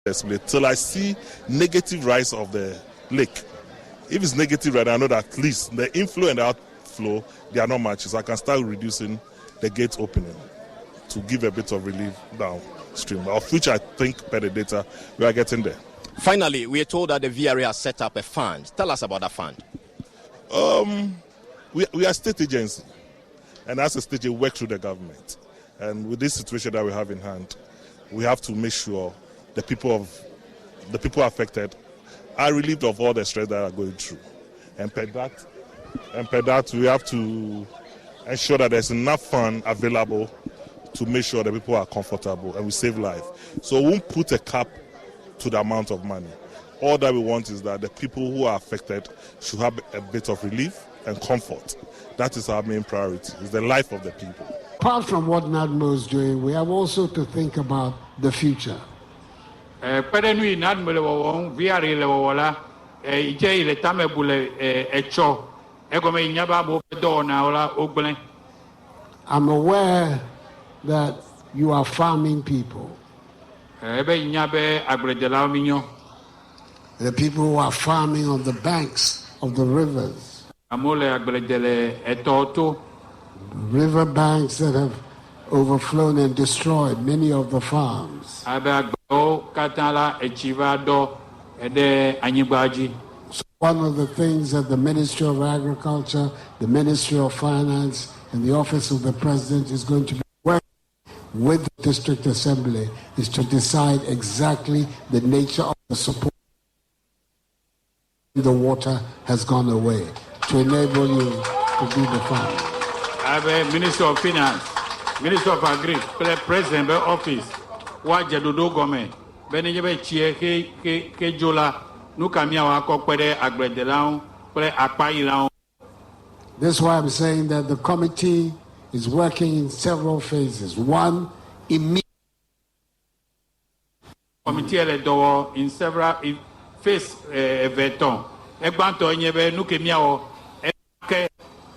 Till I see negative rise of the lake. If it's negative, right, I know that at least the inflow and the outflow, they are not matches. So I can start reducing the gate opening to give a bit of relief downstream, of which I think per the data we are getting there. Finally, we are told that the VRA has set up a fund. Tell us about that fund. We are a state agency, and as a state, we work through the government. And with this situation that we have in hand, we have to make sure the people affected are relieved of all the stress that are going through. And per that, we have to ensure that there's enough fund available to make sure that people are comfortable and we save life. So we won't put a cap to the amount of money. All that we want is that the people who are affected should have a bit of relief and comfort. That is our main priority, is the life of the people. Apart from what NADMO is doing, we have also to think about the future. I'm aware that you are farming people. The people who are farming on the banks of the rivers. River banks that have overflown and destroyed many of the farms. So one of the things that the Ministry of Agriculture, the Ministry of Finance, and the Office of the President is going to be working with the District Assembly is to decide exactly the nature of the support. The water has gone away to enable you to do the farm. I have a Minister of Finance, Minister of Agri, President of Office, Wajadodo Gome, Benjamin Chie, Kejola, Nukamia Wako, Pere Agredelau, Pere Akpailau. That's why I'm saying that the committee is working in several phases. One, immediate. Committee in several phases. Veton. Egbanto nyebe nukemiao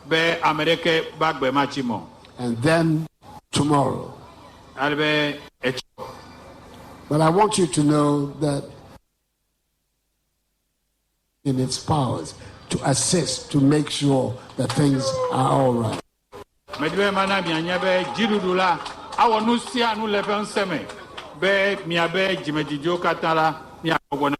be America back be machimo. And then tomorrow. Albe But I want you to know that in its powers to assist, to make sure that things are all right. Medwe mana bianyebe jirudula awonu sia nu lebe nseme be miabe jimejijo katala miagona.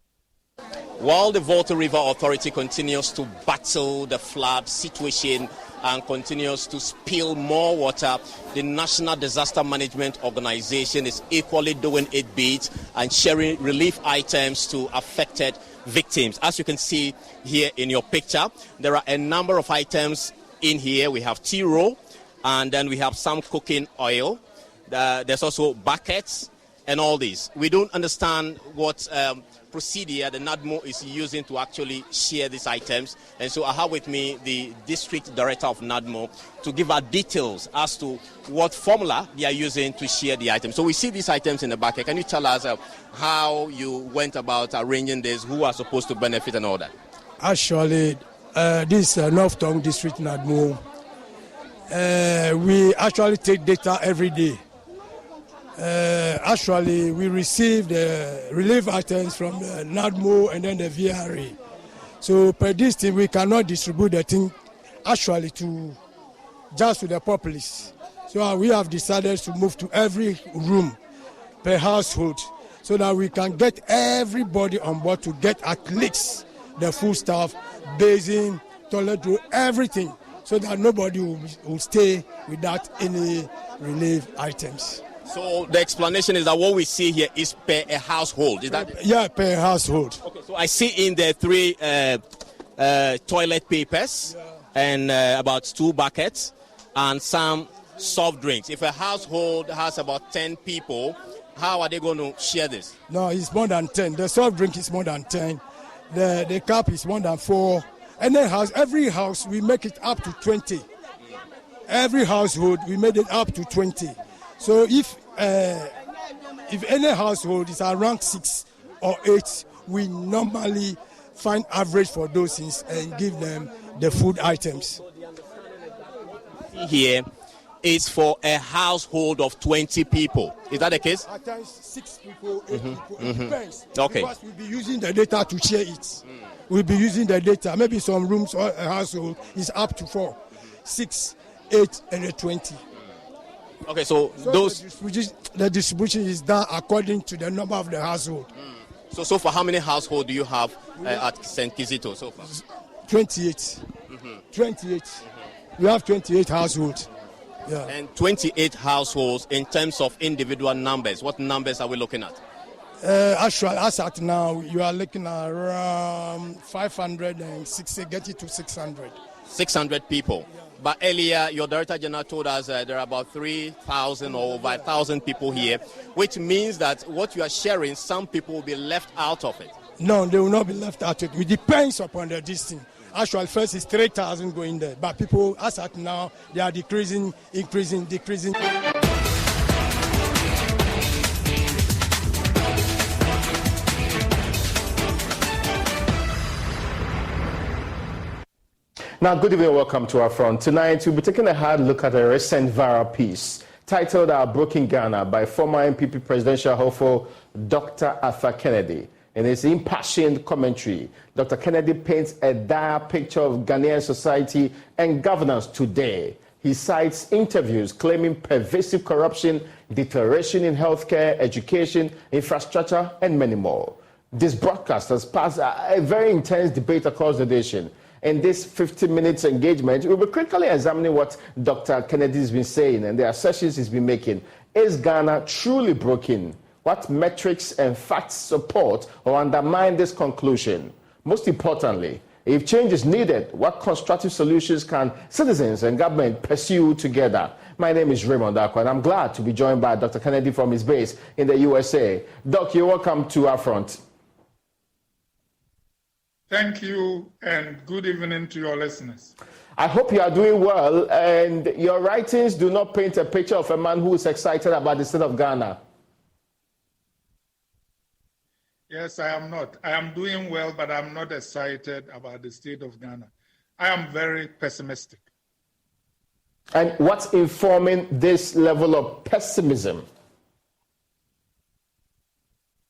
While the Volta River Authority continues to battle the flood situation and continues to spill more water, the National Disaster Management Organization is equally doing its bit and sharing relief items to affected victims. As you can see here in your picture, there are a number of items in here. We have tea roll, and then we have some cooking oil. There's also buckets and all these. We don't understand what procedure the NADMO is using to actually share these items. And so I have with me the District Director of NADMO to give our details as to what formula they are using to share the items. So we see these items in the bucket. Can you tell us how you went about arranging this, who are supposed to benefit and all that? Actually, this North Tongue District NADMO, we actually take data every day. Actually, we receive the relief items from the NADMO and then the VRA. So per this thing, we cannot distribute the thing actually to just to the populace. So we have decided to move to every room per household so that we can get everybody on board to get at least the food stuff, basin, toilet roll, everything, so that nobody will stay without any relief items. So the explanation is that what we see here is per a household. Is that? Yeah, per household. Okay, so I see in there 3 toilet papers and about 2 buckets and some soft drinks. If a household has about 10 people, how are they going to share this? No, it's more than 10. The soft drink is more than 10. The cup is more than 4. And then every house, we make it up to 20. Every household, we made it up to 20. So if any household is around 6 or 8, we normally find average for those things and give them the food items. Here is for a household of 20 people. Is that the case? At times 6 people, 8 people. It depends. Okay. Because we'll be using the data to share it. We'll be using the data. Maybe some rooms or a household is up to 4, 6, 8, and 20. Okay, so those... The distribution is done according to the number of the household. So for how many households do you have at St. Kizito so far? 28. 28. We have 28 households. Yeah. And 28 households in terms of individual numbers. What numbers are we looking at? Actually, as at now, you are looking at around 560, getting to 600. 600 people. Yeah. But earlier, your Director General told us there are about 3,000 or over 1,000 people here, which means that what you are sharing, some people will be left out of it. No, they will not be left out of it. It depends upon the distance. Actually, first is 3,000 going there. But people, as at now, they are decreasing. Now, good evening and welcome to UpFront. Tonight, we'll be taking a hard look at a recent viral piece titled Our Broken Ghana by former NPP presidential hopeful Dr. Arthur Kennedy. In his impassioned commentary, Dr. Kennedy paints a dire picture of Ghanaian society and governance today. He cites interviews claiming pervasive corruption, deterioration in healthcare, education, infrastructure, and many more. This broadcast has passed a very intense debate across the nation. In this 15 minutes engagement, we'll be critically examining what Dr. Kennedy has been saying and the assertions he's been making. Is Ghana truly broken? What metrics and facts support or undermine this conclusion? Most importantly, if change is needed, what constructive solutions can citizens and government pursue together? My name is Raymond Akwa, and I'm glad to be joined by Dr. Kennedy from his base in the USA. Doc, you're welcome to UpFront. Thank you, and good evening to your listeners. I hope you are doing well, and your writings do not paint a picture of a man who is excited about the state of Ghana. Yes, I am not. I am doing well, but I'm not excited about the state of Ghana. I am very pessimistic. And what's informing this level of pessimism?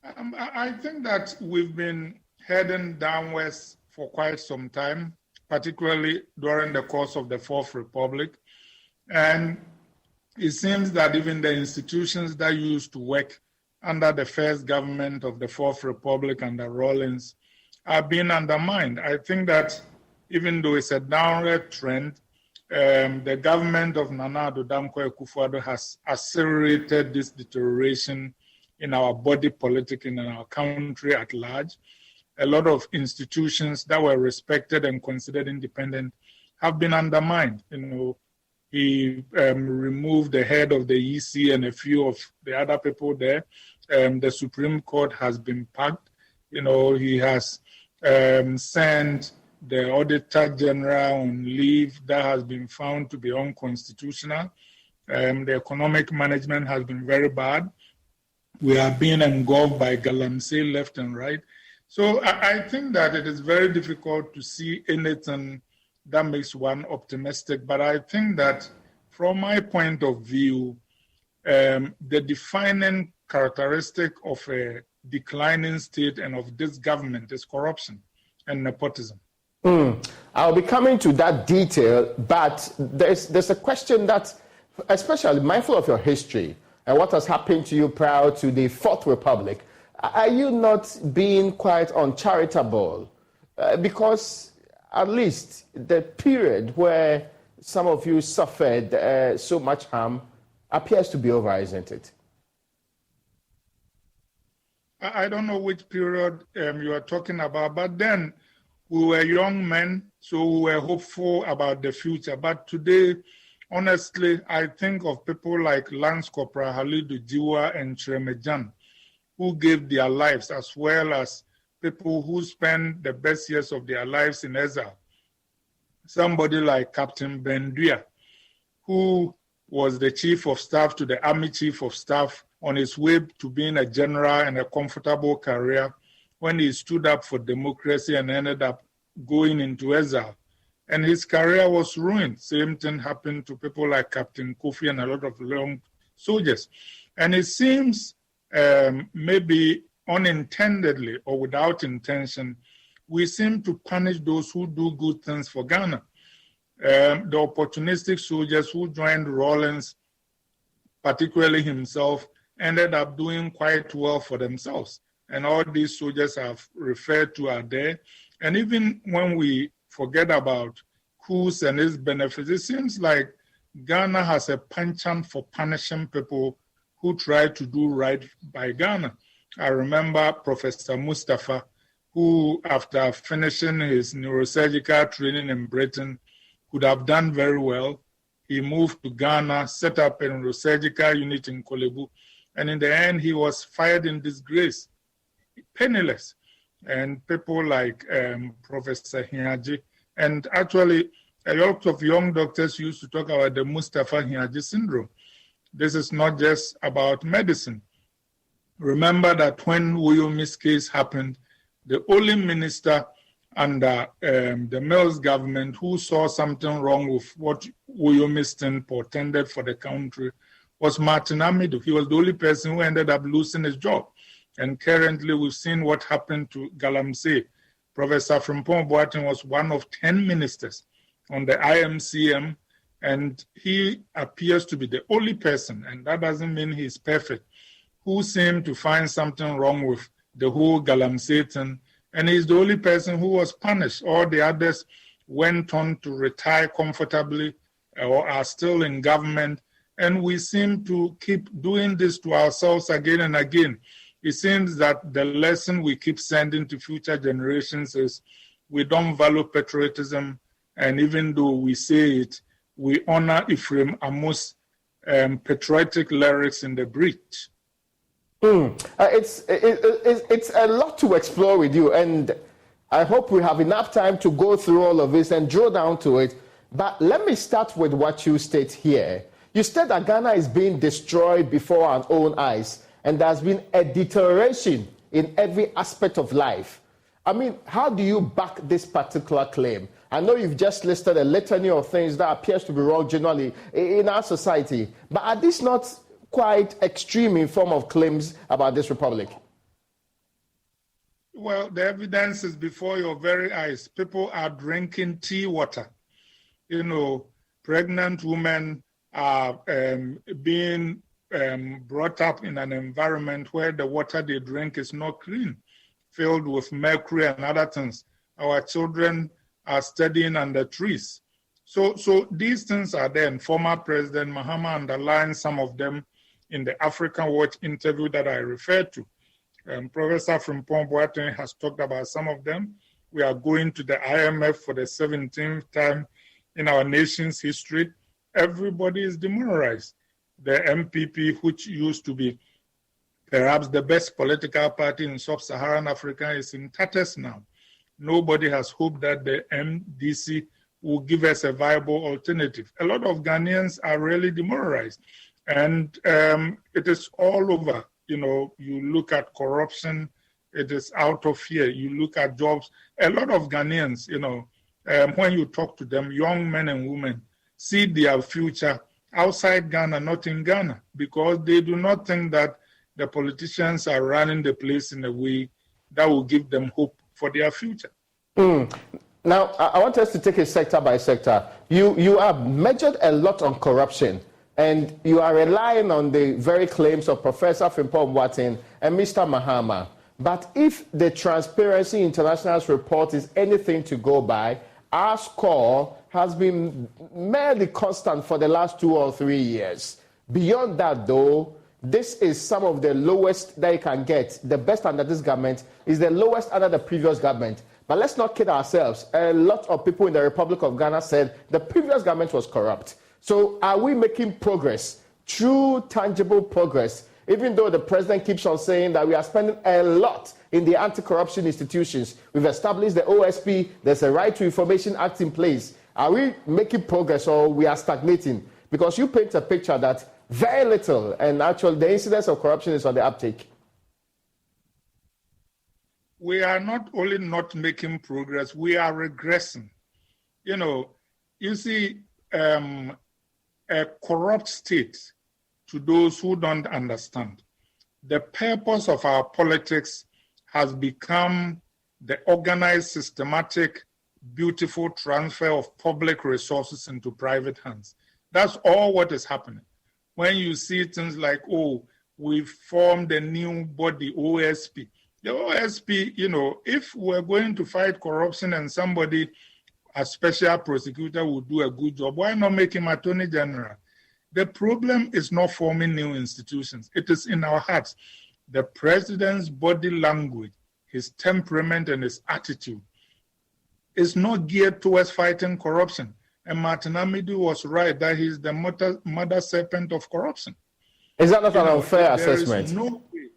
I think that we've been heading downwards for quite some time, particularly during the course of the Fourth Republic. And it seems that even the institutions that used to work under the first government of the Fourth Republic under Rawlings are being undermined. I think that even though it's a downward trend, the government of Nana Addo Dankwa Akufo-Addo has accelerated this deterioration in our body politic and in our country at large. A lot of institutions that were respected and considered independent have been undermined. He removed the head of the EC and a few of the other people there. The Supreme Court has been packed. He has sent the Auditor General on leave that has been found to be unconstitutional. The economic management has been very bad. We are being engulfed by galamsey left and right. So I think that it is very difficult to see anything that makes one optimistic. But I think that from my point of view, the defining characteristic of a declining state and of this government is corruption and nepotism. I'll be coming to that detail, but there's a question that, especially mindful of your history and what has happened to you prior to the Fourth Republic, are you not being quite uncharitable? Because at least the period where some of you suffered so much harm appears to be over, isn't it? I don't know which period you are talking about, but then we were young men, so we were hopeful about the future. But today, honestly, I think of people like Lance Corporal Halidu Jiwa and Chremejan, who gave their lives, as well as people who spent the best years of their lives in exile. Somebody like Captain Bendua, who was the chief of staff to the army chief of staff on his way to being a general and a comfortable career, when he stood up for democracy and ended up going into exile and his career was ruined. Same thing happened to people like Captain Kofi and a lot of young soldiers. And it seems maybe unintendedly or without intention, we seem to punish those who do good things for Ghana. The opportunistic soldiers who joined Rawlings, particularly himself, ended up doing quite well for themselves. And all these soldiers I've referred to are there. And even when we forget about coups and its benefits, it seems like Ghana has a penchant for punishing people who try to do right by Ghana. I remember Professor Mustafa, who after finishing his neurosurgical training in Britain could have done very well. He moved to Ghana, set up a neurosurgical unit in Kolebu, and in the end he was fired in disgrace, penniless. And people like Professor Hiaji, and actually a lot of young doctors used to talk about the Mustafa Hiaji syndrome. This is not just about medicine. Remember that when Wuyomi's case happened, the only minister under the Mills government who saw something wrong with what Wuyomi's thing portended for the country was Martin Amido. He was the only person who ended up losing his job. And currently we've seen what happened to Galamsey. Professor Frimpong Boateng was one of 10 ministers on the IMCM, and he appears to be the only person, and that doesn't mean he's perfect, who seemed to find something wrong with the whole Galamsey thing, and he's the only person who was punished. All the others went on to retire comfortably or are still in government, and we seem to keep doing this to ourselves again and again. It seems that the lesson we keep sending to future generations is we don't value patriotism, and even though we say it, we honor Ephraim Amos' patriotic lyrics in the bridge. It's a lot to explore with you, and I hope we have enough time to go through all of this and drill down to it. But let me start with what you state here. You state that Ghana is being destroyed before our own eyes, and there's been a deterioration in every aspect of life. I mean, how do you back this particular claim? I know you've just listed a litany of things that appears to be wrong generally in our society, but are these not quite extreme in form of claims about this republic? Well, the evidence is before your very eyes. People are drinking tea water. You know, pregnant women are being brought up in an environment where the water they drink is not clean, filled with mercury and other things. Our children are studying under trees. So these things are there, and former President Mahama underlined some of them in the African Watch interview that I referred to. Professor Frimpong Boateng has talked about some of them. We are going to the IMF for the 17th time in our nation's history. Everybody is demoralized. The MPP, which used to be perhaps the best political party in sub-Saharan Africa, is in tatters now. Nobody has hope that the MDC will give us a viable alternative. A lot of Ghanaians are really demoralized. And it is all over. You know, you look at corruption, it is out of here. You look at jobs. A lot of Ghanaians, you know, when you talk to them, young men and women, see their future outside Ghana, not in Ghana, because they do not think that the politicians are running the place in a way that will give them hope for their future. Now, I want us to take it sector by sector. You have measured a lot on corruption, and you are relying on the very claims of Professor Frimpong Boateng and Mr. Mahama. But if the Transparency International's report is anything to go by, our score has been merely constant for the last 2 or 3 years. Beyond that, though, this is some of the lowest that you can get. The best under this government is the lowest under the previous government. But let's not kid ourselves. A lot of people in the Republic of Ghana said the previous government was corrupt. So are we making progress, true, tangible progress, even though the president keeps on saying that we are spending a lot in the anti-corruption institutions? We've established the OSP, there's a Right to Information Act in place. Are we making progress, or we are stagnating? Because you paint a picture that very little, and actually the incidence of corruption is on the uptake. We are not only not making progress, we are regressing. You see, a corrupt state, to those who don't understand, the purpose of our politics has become the organized, systematic, beautiful transfer of public resources into private hands. That's all what is happening. When you see things like, we've formed a new body, OSP. The OSP, if we're going to fight corruption and somebody, a special prosecutor, will do a good job, why not make him Attorney General? The problem is not forming new institutions. It is in our hearts. The president's body language, his temperament and his attitude is not geared towards fighting corruption. And Martin Amidu was right that he's the mother serpent of corruption. Is that not an unfair assessment? No way.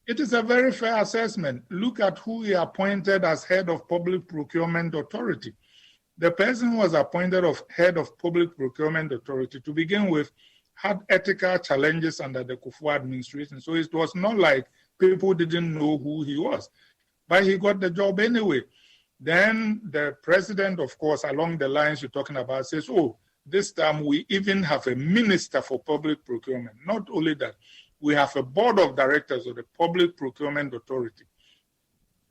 It is a very fair assessment. Look at who he appointed as head of Public Procurement Authority. The person who was appointed as head of Public Procurement Authority, to begin with, had ethical challenges under the Kufuor administration. So it was not like people didn't know who he was. But he got the job anyway. Then the president, of course, along the lines you're talking about, says, this time we even have a minister for public procurement. Not only that, we have a board of directors of the Public Procurement Authority.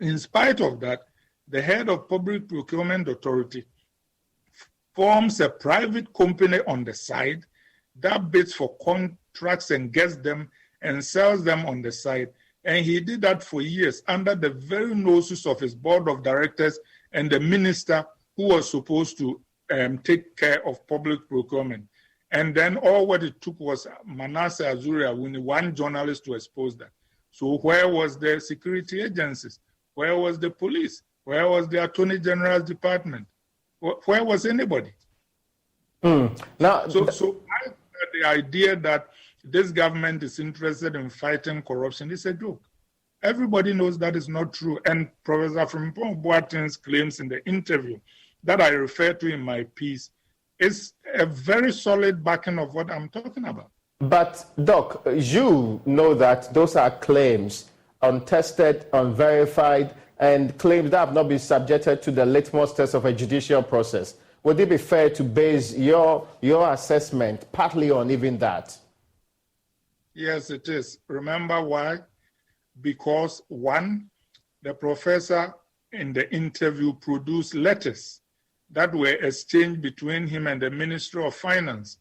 In spite of that, the head of Public Procurement Authority forms a private company on the side that bids for contracts and gets them and sells them on the side. And he did that for years under the very noses of his board of directors and the minister who was supposed to take care of public procurement. And then all what it took was Manasseh Azuri, one journalist, to expose that. So where was the security agencies? Where was the police? Where was the Attorney General's department? Where was anybody? Now, so the idea that this government is interested in fighting corruption is a joke. Everybody knows that is not true. And Professor Frimpong Boateng's claims in the interview that I refer to in my piece is a very solid backing of what I'm talking about. But, Doc, you know that those are claims, untested, unverified, and claims that have not been subjected to the litmus test of a judicial process. Would it be fair to base your assessment partly on even that? Yes, it is. Remember why? Because, one, the professor in the interview produced letters that were exchanged between him and the Minister of Finance.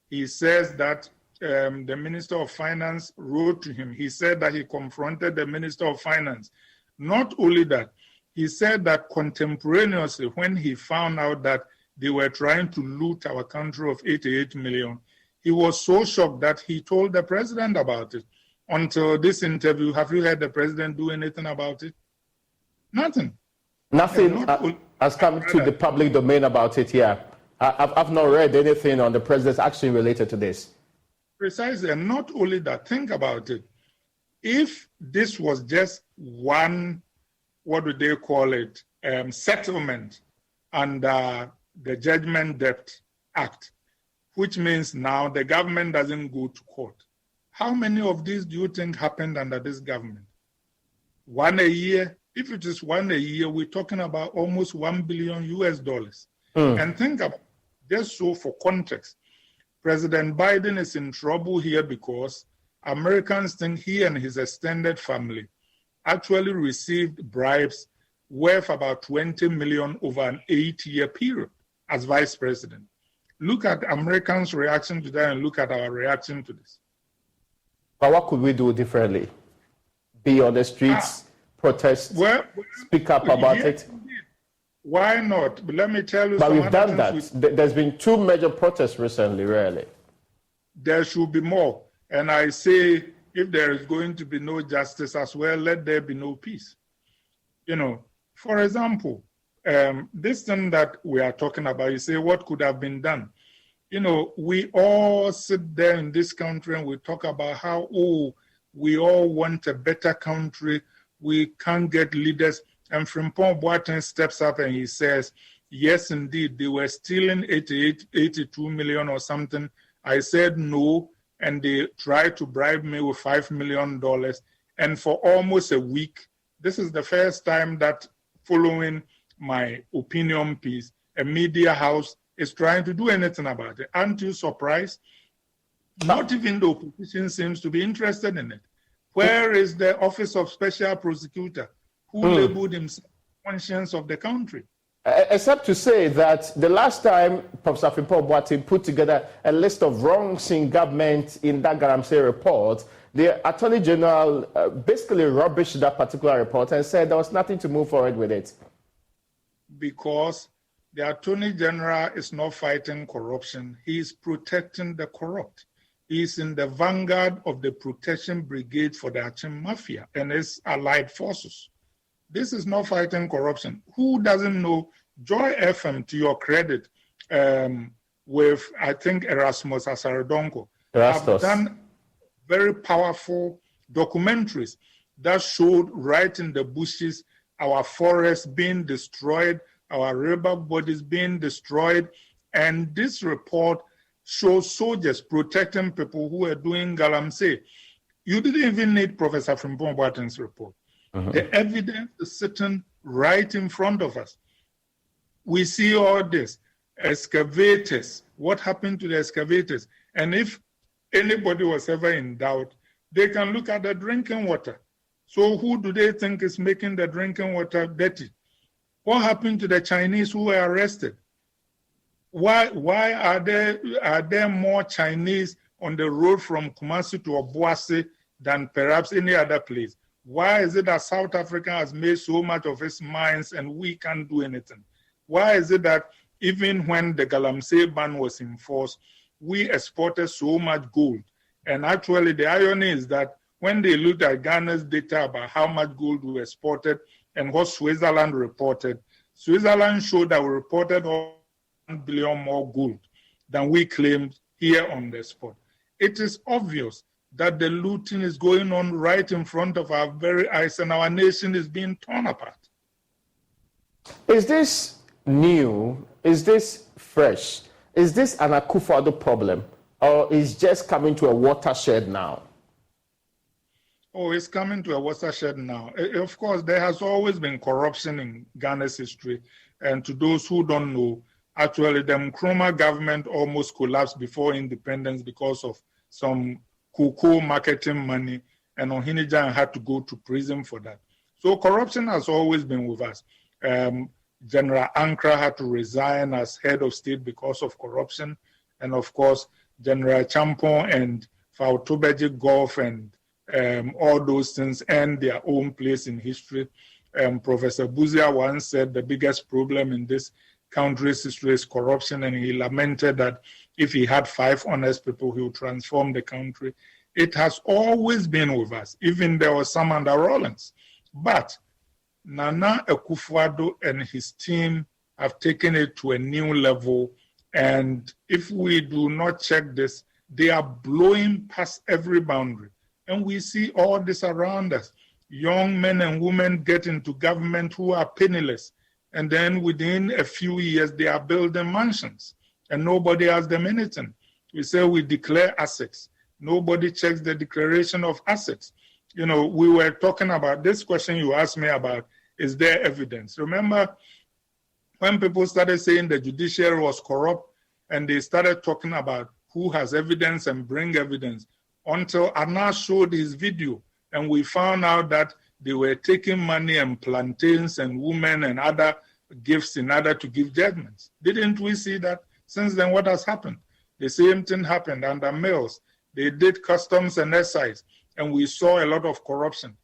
He says that the Minister of Finance wrote to him. He said that he confronted the Minister of Finance. Not only that, he said that contemporaneously, when he found out that they were trying to loot our country of 88 million, he was so shocked that he told the president about it. Until this interview, have you heard the president do anything about it? Nothing. Nothing has come to the public domain about it here. I've not read anything on the president's action related to this. Precisely, and not only that, think about it. If this was just one, what do they call it, settlement under the Judgment Debt Act, which means now the government doesn't go to court. How many of these do you think happened under this government? One a year? If it is one a year, we're talking about almost $1 billion US. And think about it, just so for context, President Biden is in trouble here because Americans think he and his extended family actually received bribes worth about 20 million over an 8-year period as vice president. Look at Americans' reaction to that and look at our reaction to this. But what could we do differently? Be on the streets, protest, speak up about it? Indeed. Why not? But let me tell you. But we've done that. There's been 2 major protests recently, really. There should be more. And I say, if there is going to be no justice as well, let there be no peace. For example, this thing that we are talking about, you say, what could have been done? We all sit there in this country and we talk about how, we all want a better country. We can't get leaders. And Frimpong Boateng steps up and he says, yes, indeed, they were stealing 82 million or something. I said no, and they tried to bribe me with $5 million. And for almost a week, this is the first time that following my opinion piece, a media house is trying to do anything about it. Aren't you surprised? Not even the opposition seems to be interested in it. Where is the Office of Special Prosecutor who labeled himself conscience of the country? Except to say that the last time Professor Frimpong Boateng put together a list of wrongs in government in that Galamsey report, the Attorney General basically rubbished that particular report and said there was nothing to move forward with it. Because the Attorney General is not fighting corruption. He is protecting the corrupt. He is in the vanguard of the Protection Brigade for the Achim Mafia and its allied forces. This is not fighting corruption. Who doesn't know Joy FM, to your credit, with, I think, Erasmus Asarodonko, have done very powerful documentaries that showed right in the bushes our forests being destroyed, our river bodies being destroyed. And this report shows soldiers protecting people who are doing Galamsey. You didn't even need Professor Frimpong Boateng's report. The evidence is sitting right in front of us. We see all this. Excavators. What happened to the excavators? And if anybody was ever in doubt, they can look at the drinking water. So who do they think is making the drinking water dirty? What happened to the Chinese who were arrested? Why are there more Chinese on the road from Kumasi to Obuasi than perhaps any other place? Why is it that South Africa has made so much of its mines and we can't do anything? Why is it that even when the Galamsey ban was in force, we exported so much gold? And actually, the irony is that when they looked at Ghana's data about how much gold we exported and what Switzerland reported, Switzerland showed that we reported 1 billion more gold than we claimed here on the spot. It is obvious that the looting is going on right in front of our very eyes and our nation is being torn apart. Is this new? Is this fresh? Is this an Akufo-Addo problem, or is just coming to a watershed now? Oh, it's coming to a watershed now. Of course, there has always been corruption in Ghana's history. And to those who don't know, actually, the Nkrumah government almost collapsed before independence because of some cocoa marketing money, and Ohinijan had to go to prison for that. So corruption has always been with us. General Ankara had to resign as head of state because of corruption. And of course, General Champon and Fautobeji Gulf and all those things earned their own place in history. Professor Buzia once said the biggest problem in this country's history is corruption, and he lamented that if he had 5 honest people, he would transform the country. It has always been with us, even there was some under Rawlings. But Nana Akufo-Addo and his team have taken it to a new level, and if we do not check this, they are blowing past every boundary. And we see all this around us. Young men and women get into government who are penniless, and then within a few years, they are building mansions, and nobody asks them anything. We say we declare assets. Nobody checks the declaration of assets. You know, we were talking about this question you asked me about, is there evidence? Remember when people started saying the judiciary was corrupt, and they started talking about who has evidence and bring evidence, until Anna showed his video, and we found out that they were taking money and plantains and women and other gifts in order to give judgments. Didn't we see that? Since then, what has happened? The same thing happened under Mills. They did customs and excise, and we saw a lot of corruption.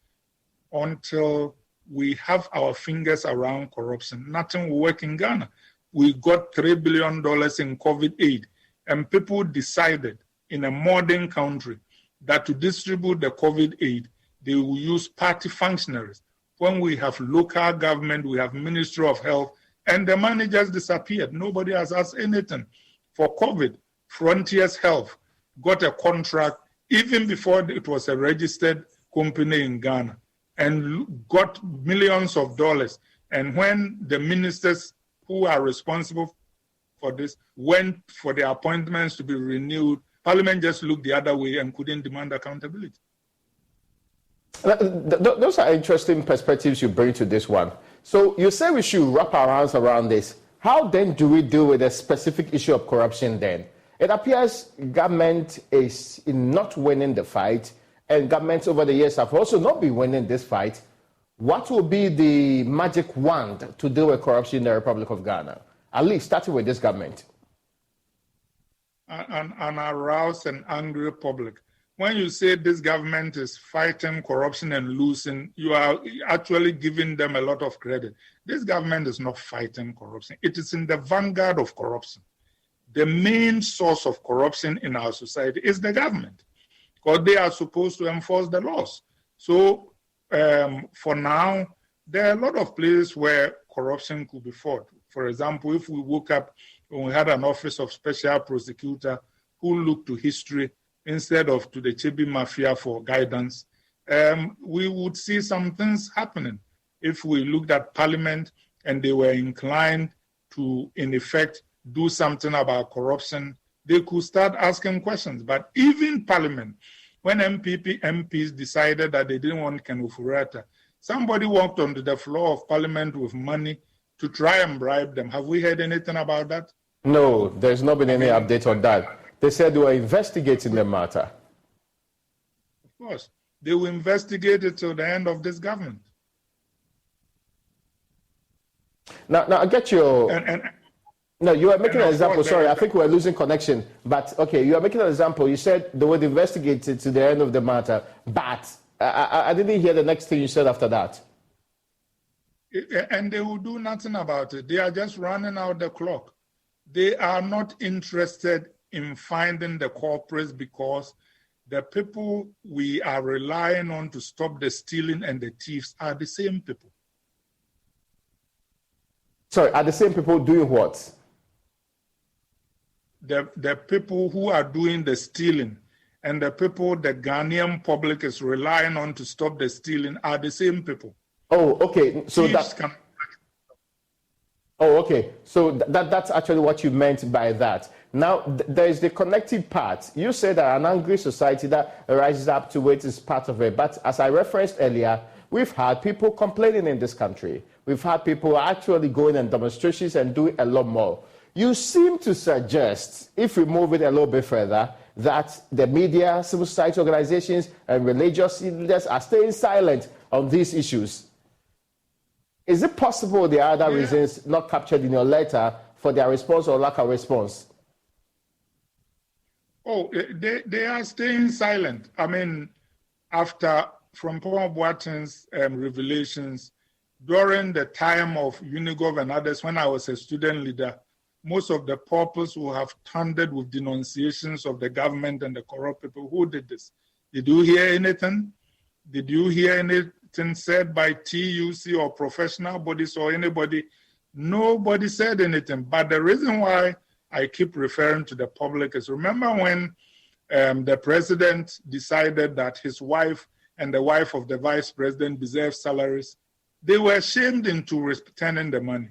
Until we have our fingers around corruption, nothing will work in Ghana. We got $3 billion in COVID aid, and people decided in a modern country that to distribute the COVID aid, they will use party functionaries. When we have local government, we have Ministry of Health, and the money just disappeared. Nobody has asked anything. For COVID, Frontiers Health got a contract even before it was a registered company in Ghana and got millions of dollars. And when the ministers who are responsible for this went for their appointments to be renewed, Parliament just looked the other way and couldn't demand accountability. Those are interesting perspectives you bring to this one. So you say we should wrap our arms around this. How then do we deal with the specific issue of corruption then? It appears government is not winning the fight, and governments over the years have also not been winning this fight. What will be the magic wand to deal with corruption in the Republic of Ghana? At least starting with this government. An aroused and angry public. When you say this government is fighting corruption and losing, you are actually giving them a lot of credit. This government is not fighting corruption. It is in the vanguard of corruption. The main source of corruption in our society is the government, because they are supposed to enforce the laws. So for now, there are a lot of places where corruption could be fought. For example, if we woke up when we had an office of special prosecutor who looked to history instead of to the Chebi Mafia for guidance, we would see some things happening. If we looked at Parliament and they were inclined to, in effect, do something about corruption, they could start asking questions. But even Parliament, when MPs decided that they didn't want Ken Ofori-Atta, somebody walked onto the floor of Parliament with money to try and bribe them. Have we heard anything about that? No, there's not been any update on that. They said they were investigating the matter. Of course. They will investigate it till the end of this government. Now I get your... No, you are making an example. Sorry, I think we're losing connection. But, okay, you are making an example. You said they would investigate it to the end of the matter. But I didn't hear the next thing you said after that. And they will do nothing about it. They are just running out the clock. They are not interested in finding the culprits because the people we are relying on to stop the stealing and the thieves are the same people. Sorry, are the same people doing what? The people who are doing the stealing and the people the Ghanaian public is relying on to stop the stealing are the same people. Oh, okay. So that's actually what you meant by that. Now, there is the connective part. You said that an angry society that rises up to it is part of it. But as I referenced earlier, we've had people complaining in this country. We've had people actually going on demonstrations and doing a lot more. You seem to suggest, if we move it a little bit further, that the media, civil society organizations, and religious leaders are staying silent on these issues. Is it possible there are other reasons not captured in your letter for their response or lack of response? Oh, they are staying silent. I mean, after Frimpong Boateng's revelations, during the time of Unigov and others, when I was a student leader, most of the paupers who have thundered with denunciations of the government and the corrupt people. Who did this? Did you hear anything? Did you hear anything said by TUC or professional bodies or anybody? Nobody said anything. But the reason why I keep referring to the public is, remember when the president decided that his wife and the wife of the vice president deserve salaries? They were shamed into returning the money.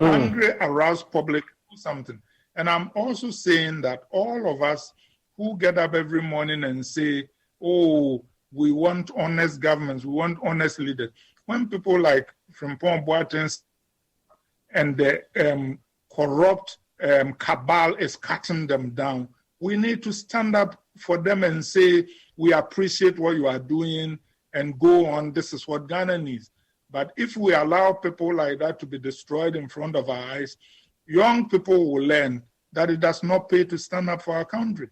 Angry, aroused public, do something. And I'm also saying that all of us who get up every morning and say, oh, we want honest governments, we want honest leaders. When people like Frimpong Boateng and the corrupt cabal is cutting them down, we need to stand up for them and say, we appreciate what you are doing and go on. This is what Ghana needs. But if we allow people like that to be destroyed in front of our eyes, young people will learn that it does not pay to stand up for our country.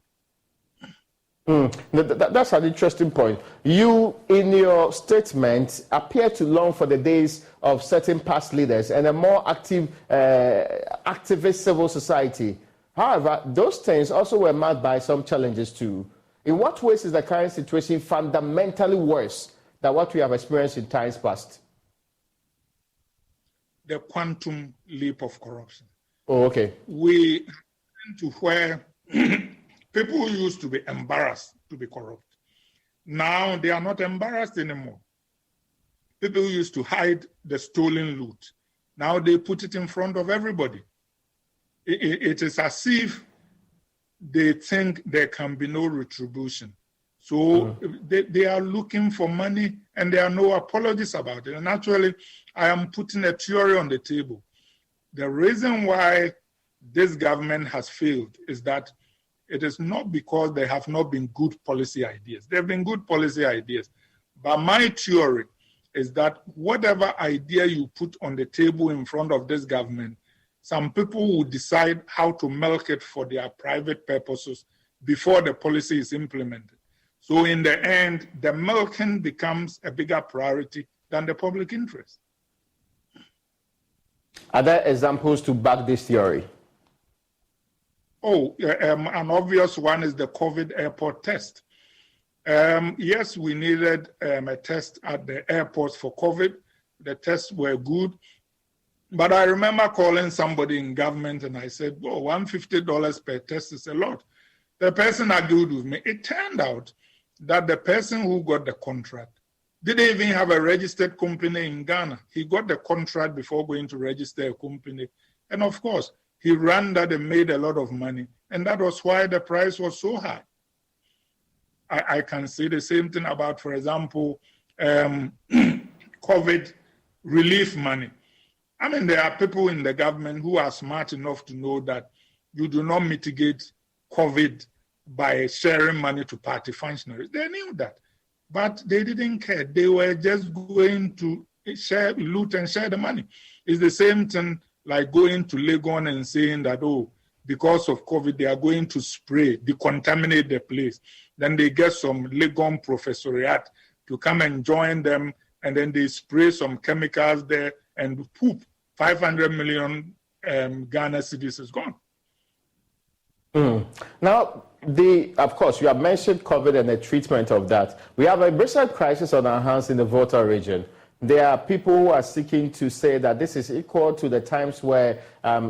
That's an interesting point. You, in your statement, appear to long for the days of certain past leaders and a more active, activist civil society. However, those things also were marked by some challenges too. In what ways is the current situation fundamentally worse than what we have experienced in times past? The quantum leap of corruption. Oh, okay. We tend to where people used to be embarrassed to be corrupt. Now they are not embarrassed anymore. People used to hide the stolen loot. Now they put it in front of everybody. It is as if they think there can be no retribution. So they are looking for money and there are no apologies about it. And actually, I am putting a theory on the table. the reason why this government has failed is that it is not because there have not been good policy ideas. There have been good policy ideas. But my theory is that whatever idea you put on the table in front of this government, some people will decide how to milk it for their private purposes before the policy is implemented. So in the end, the milking becomes a bigger priority than the public interest. Are there examples to back this theory? An obvious one is the COVID airport test. Yes, we needed a test at the airports for COVID. The tests were good. But I remember calling somebody in government and I said, well, $150 per test is a lot. The person agreed with me. It turned out that the person who got the contract didn't even have a registered company in Ghana. He got the contract before going to register a company. And of course, he ran that and made a lot of money. And that was why the price was so high. I can say the same thing about, for example, COVID relief money. I mean, there are people in the government who are smart enough to know that you do not mitigate COVID by sharing money to party functionaries. They knew that, but they didn't care. They were just going to loot and share the money. It's the same thing like going to Legon and saying that, oh, because of COVID, they are going to spray, decontaminate the place. Then they get some Legon professoriate to come and join them, and then they spray some chemicals there, and poop, 500 million Ghana cedis is gone. Now, of course, you have mentioned COVID and the treatment of that. We have a recent crisis on our hands in the Volta region. There are people who are seeking to say that this is equal to the times where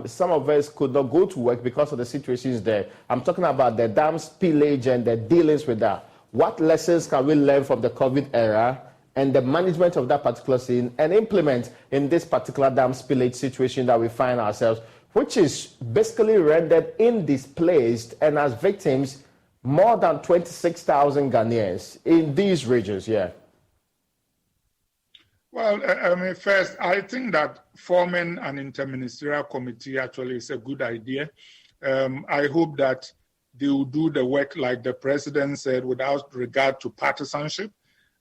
some of us could not go to work because of the situations there. I'm talking about the dam spillage and the dealings with that. What lessons can we learn from the COVID era and the management of that particular scene and implement in this particular dam spillage situation that we find ourselves, which is basically rendered indisplaced and as victims more than 26,000 Ghanaians in these regions, yeah? Well, first, I think that forming an interministerial committee actually is a good idea. I hope that they will do the work like the president said without regard to partisanship.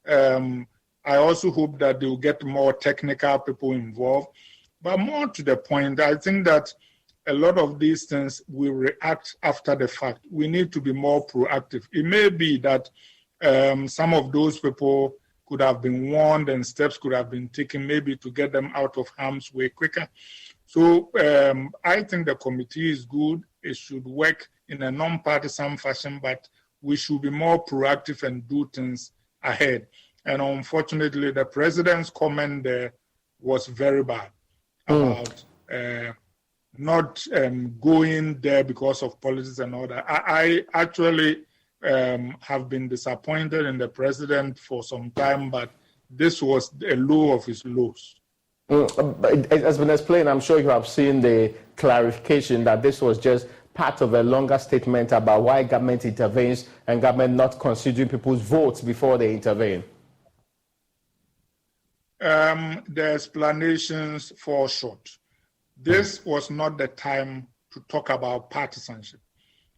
I also hope that they will get more technical people involved. But more to the point, I think that a lot of these things will react after the fact. We need to be more proactive. It may be that some of those people could have been warned and steps could have been taken maybe to get them out of harm's way quicker. So I think the committee is good. It should work in a non-partisan fashion, but we should be more proactive and do things ahead. And unfortunately, the president's comment there was very bad about not going there because of politics and all that. I actually have been disappointed in the president for some time, but this was a low of his lows. But it has been explained, I'm sure you have seen the clarification that this was just part of a longer statement about why government intervenes and government not considering people's votes before they intervene. The explanations fall short. This was not the time to talk about partisanship.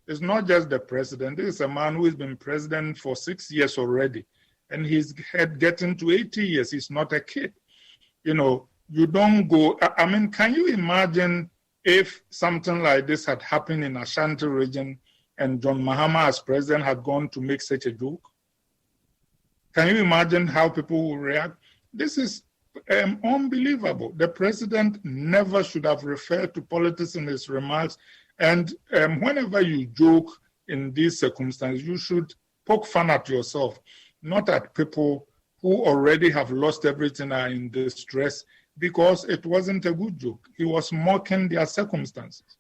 It's not just the president. This is a man who has been president for 6 years already, and he's getting to 80 years. He's not a kid. You know, you don't go. I mean, can you imagine if something like this had happened in Ashanti region and John Mahama as president had gone to make such a joke? Can you imagine how people will react? This is unbelievable. The president never should have referred to politics in his remarks. And whenever you joke in these circumstances, you should poke fun at yourself, not at people who already have lost everything and are in distress, because it wasn't a good joke. He was mocking their circumstances.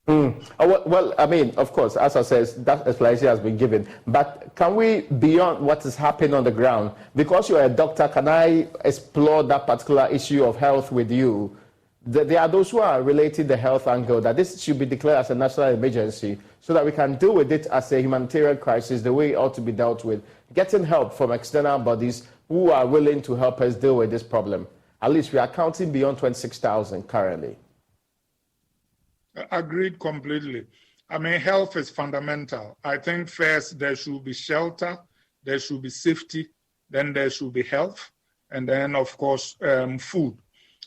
Well, I mean, of course, as I said, that explanation has been given. But can we, beyond what is happening on the ground, because you're a doctor, can I explore that particular issue of health with you? There are those who are relating the health angle, that this should be declared as a national emergency so that we can deal with it as a humanitarian crisis the way it ought to be dealt with, getting help from external bodies who are willing to help us deal with this problem. At least we are counting beyond 26,000 currently. Agreed completely. I mean, health is fundamental. I think first there should be shelter, there should be safety, then there should be health, and then, of course, food.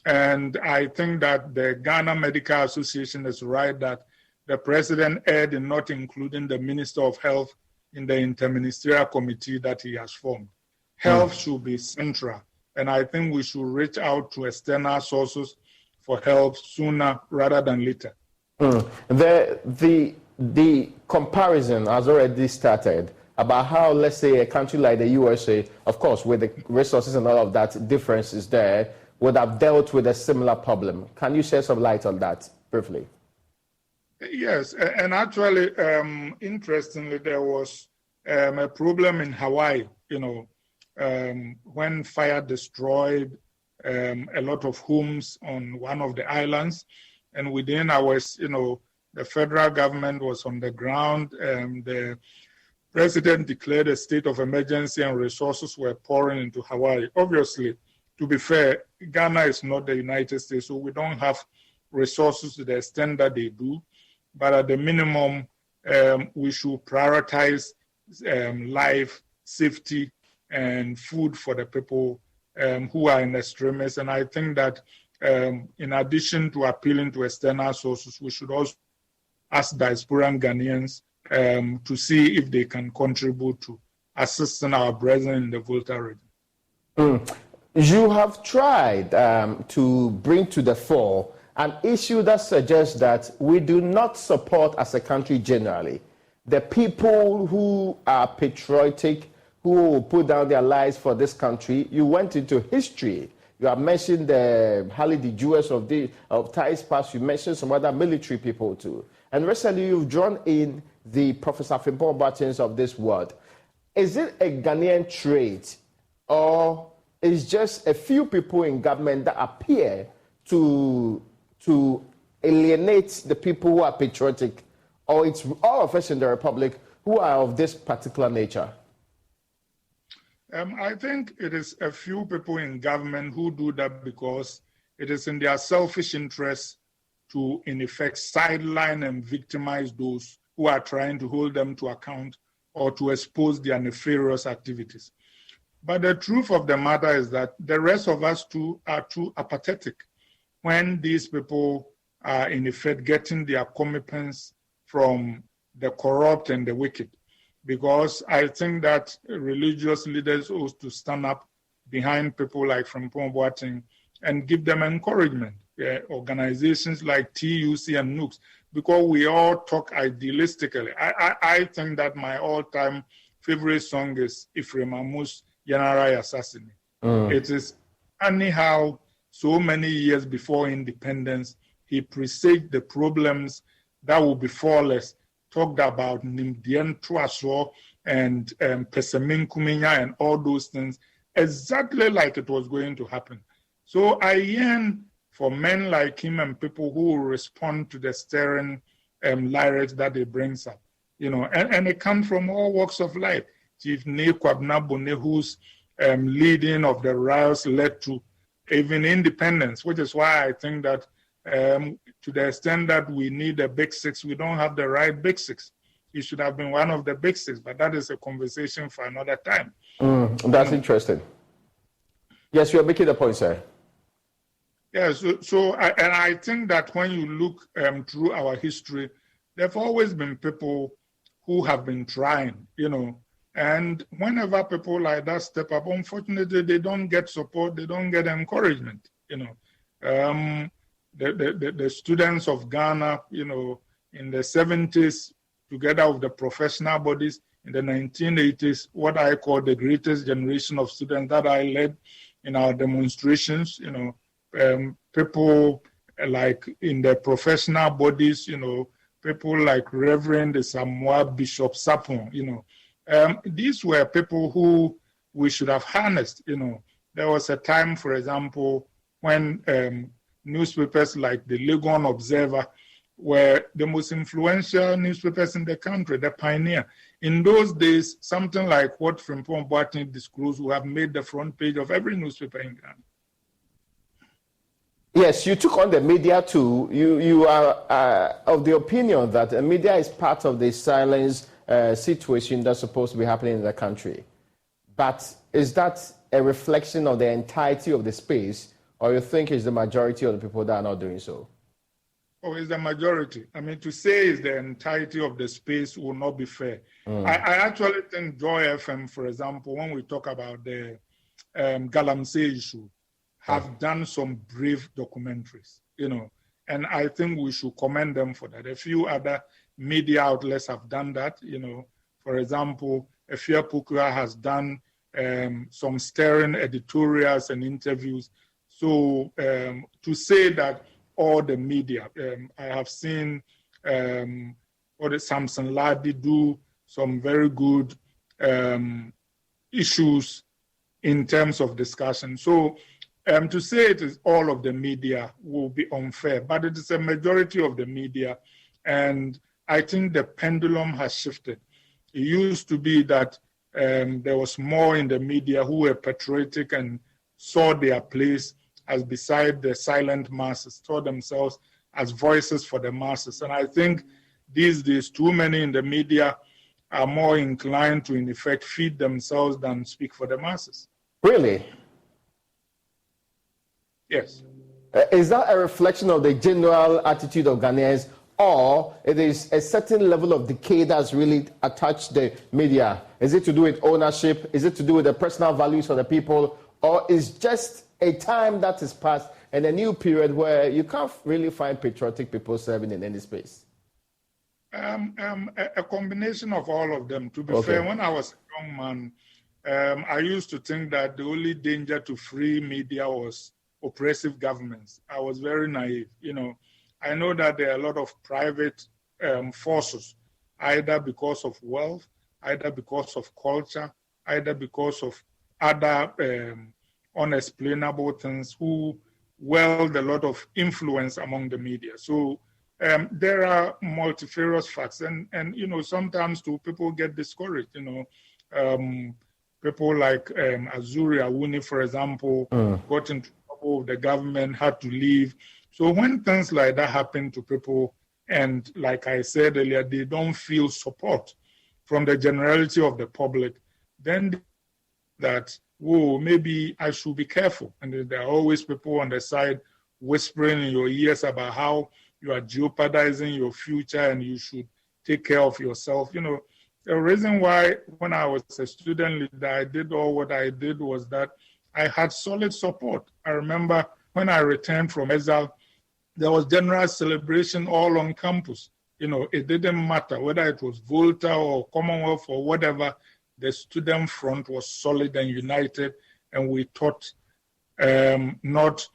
And I think that the Ghana Medical Association is right that the president erred in not including the Minister of Health in the interministerial committee that he has formed. Health should be central, and I think we should reach out to external sources for help sooner rather than later. The comparison has already started about how, let's say, a country like the USA, of course, with the resources and all of that differences there, would have dealt with a similar problem. Can you shed some light on that briefly? Yes, and actually, interestingly, there was a problem in Hawaii, when fire destroyed a lot of homes on one of the islands. And within hours, the federal government was on the ground. The president declared a state of emergency and resources were pouring into Hawaii. Obviously, to be fair, Ghana is not the United States, so we don't have resources to the extent that they do. But at the minimum, we should prioritize life, safety, and food for the people who are in extremis. And I think that in addition to appealing to external sources, we should also ask diasporan Ghanaians to see if they can contribute to assisting our brethren in the Volta region. You have tried to bring to the fore an issue that suggests that we do not support as a country generally the people who are patriotic, who will put down their lives for this country. You went into history. You have mentioned the Harley the Jewess of Thais Pass. You mentioned some other military people too. And recently you've drawn in the Professor Frimpong Boatengs of this world. Is it a Ghanaian trait, or is just a few people in government that appear to alienate the people who are patriotic, or it's all of us in the Republic who are of this particular nature? I think it is a few people in government who do that because it is in their selfish interest to, in effect, sideline and victimize those who are trying to hold them to account or to expose their nefarious activities. But the truth of the matter is that the rest of us too are too apathetic when these people are, in effect, getting their comeuppance from the corrupt and the wicked. Because I think that religious leaders ought to stand up behind people like Frimpong Boatengs and give them encouragement. Organizations like TUC and NUCS, because we all talk idealistically. I think that my all-time favorite song is Ephraim Amu's General Assassin. It is anyhow so many years before independence, he presaged the problems that will befall us. Talked about Nimdien Tuaso and Pesemin Kuminya and all those things, exactly like it was going to happen. So I yearn for men like him and people who will respond to the stirring lyrics that he brings up, and it comes from all walks of life. Chief Ne Kwabna Bone, whose leading of the riots led to even independence, which is why I think that to the extent that we need a big six, we don't have the right big six. He should have been one of the big six, but that is a conversation for another time. That's interesting. Yes, you are making a point, sir. Yes, I think that when you look through our history, there have always been people who have been trying, and whenever people like that step up, unfortunately, they don't get support, they don't get encouragement, The students of Ghana, in the 70s, together with the professional bodies, in the 1980s, what I call the greatest generation of students that I led in our demonstrations, people like in the professional bodies, people like Reverend Samoa Bishop Sapon, these were people who we should have harnessed, There was a time, for example, when newspapers like the Legon Observer were the most influential newspapers in the country, the pioneer. In those days, something like what Frimpong Boatengs disclosed would have made the front page of every newspaper in Yes, you took on the media too. You are of the opinion that the media is part of the silence situation that's supposed to be happening in the country. But is that a reflection of the entirety of the space, or you think it's the majority of the people that are not doing so? Oh, it's the majority. I mean, to say it's the entirety of the space will not be fair. I actually think Joy FM, for example, when we talk about the Galamsey issue, have done some brave documentaries, and I think we should commend them for that. A few other media outlets have done that, For example, Efia Pukua has done some stirring editorials and interviews. So to say that all the media, I have seen or the Samson Ladi do some very good issues in terms of discussion. So to say it is all of the media will be unfair, but it is a majority of the media. And I think the pendulum has shifted. It used to be that there was more in the media who were patriotic and saw their place as beside the silent masses, saw themselves as voices for the masses. And I think these days, too many in the media are more inclined to, in effect, feed themselves than speak for the masses. Really? Yes. Is that a reflection of the general attitude of Ghanaians, or it is a certain level of decay that's really attached the media? Is it to do with ownership? Is it to do with the personal values of the people? Or is just a time that is past and a new period where you can't really find patriotic people serving in any space? A combination of all of them. To be fair, when I was a young man, I used to think that the only danger to free media was oppressive governments. I was very naive. I know that there are a lot of private forces, either because of wealth, either because of culture, either because of other unexplainable things, who wield a lot of influence among the media. So there are multifarious facts, and sometimes too people get discouraged. People like Azuri Awuni, for example, got into trouble with the government, had to leave. So when things like that happen to people, and like I said earlier, they don't feel support from the generality of the public, then that, maybe I should be careful. And there are always people on the side whispering in your ears about how you are jeopardizing your future and you should take care of yourself. The reason why when I was a student leader, I did all what I did was that I had solid support. I remember when I returned from exile, there was general celebration all on campus. It didn't matter whether it was Volta or Commonwealth or whatever. The student front was solid and united, and we taught not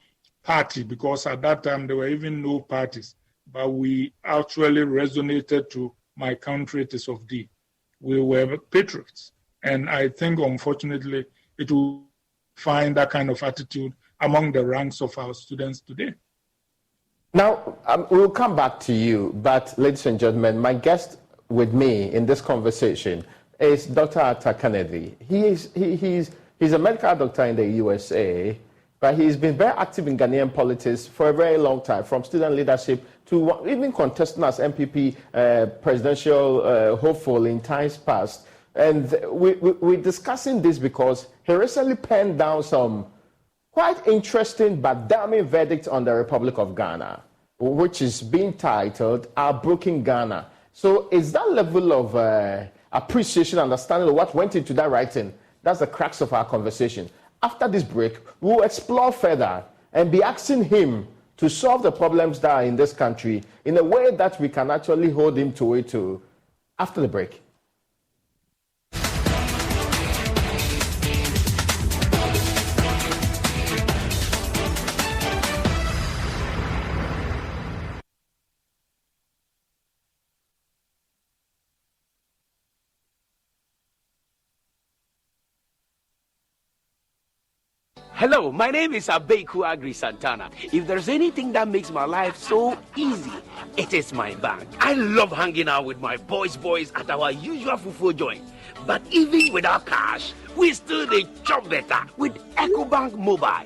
party, because at that time there were even no parties, but we actually resonated to my country it is of thee. We were patriots, and I think unfortunately it will find that kind of attitude among the ranks of our students today. Now, we'll come back to you, but ladies and gentlemen, my guest with me in this conversation is Dr. Arthur Kennedy. He's a medical doctor in the USA, but he's been very active in Ghanaian politics for a very long time, from student leadership to even contesting as MPP presidential hopeful in times past. And we're discussing this because he recently penned down some quite interesting but damning verdict on the Republic of Ghana, which is being titled Our Broken Ghana. So is that level of appreciation, understanding of what went into that writing? That's the crux of our conversation. After this break, we'll explore further and be asking him to solve the problems that are in this country in a way that we can actually hold him to it too. After the break. Hello, my name is Abeku Agri Santana. If there's anything that makes my life so easy, it is my bank. I love hanging out with my boys at our usual fufu joint. But even without cash, we still dey chop better with EcoBank Mobile.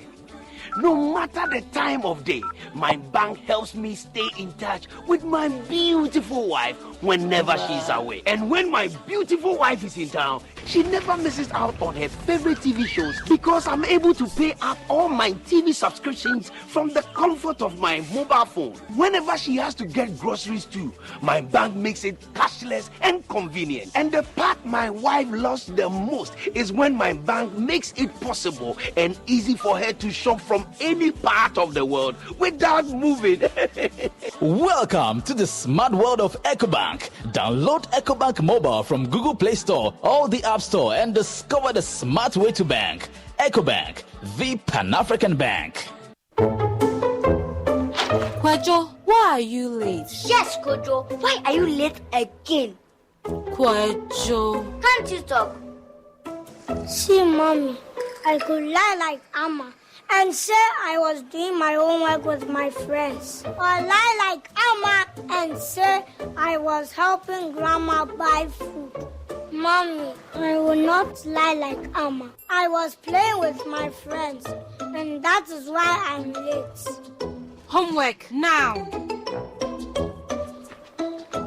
No matter the time of day, my bank helps me stay in touch with my beautiful wife whenever she's away. And when my beautiful wife is in town, she never misses out on her favorite TV shows because I'm able to pay up all my TV subscriptions from the comfort of my mobile phone. Whenever she has to get groceries too, my bank makes it cashless and convenient. And the part my wife loves the most is when my bank makes it possible and easy for her to shop from any part of the world without moving. Welcome to the smart world of EcoBank. Download EcoBank mobile from Google Play Store or the App Store and discover the smart way to bank. EcoBank, the Pan-African Bank. Kwajo, why are you late? Yes, Kojo. Why are you late again? Kwajo. Can't you talk? See, Mommy, I could lie like Amma and say I was doing my homework with my friends. Or lie like Amma and say I was helping Grandma buy food. Mommy, I will not lie like Amma. I was playing with my friends, and that is why I'm late. Homework now.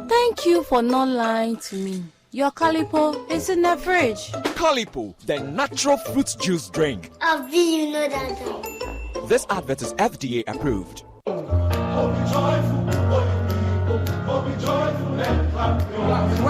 Thank you for not lying to me. Your Calipo is in the fridge. Calipo, the natural fruit juice drink. Avi, you know that. This advert is FDA approved. Oh, be joyful, oh, be joyful and clap your hands.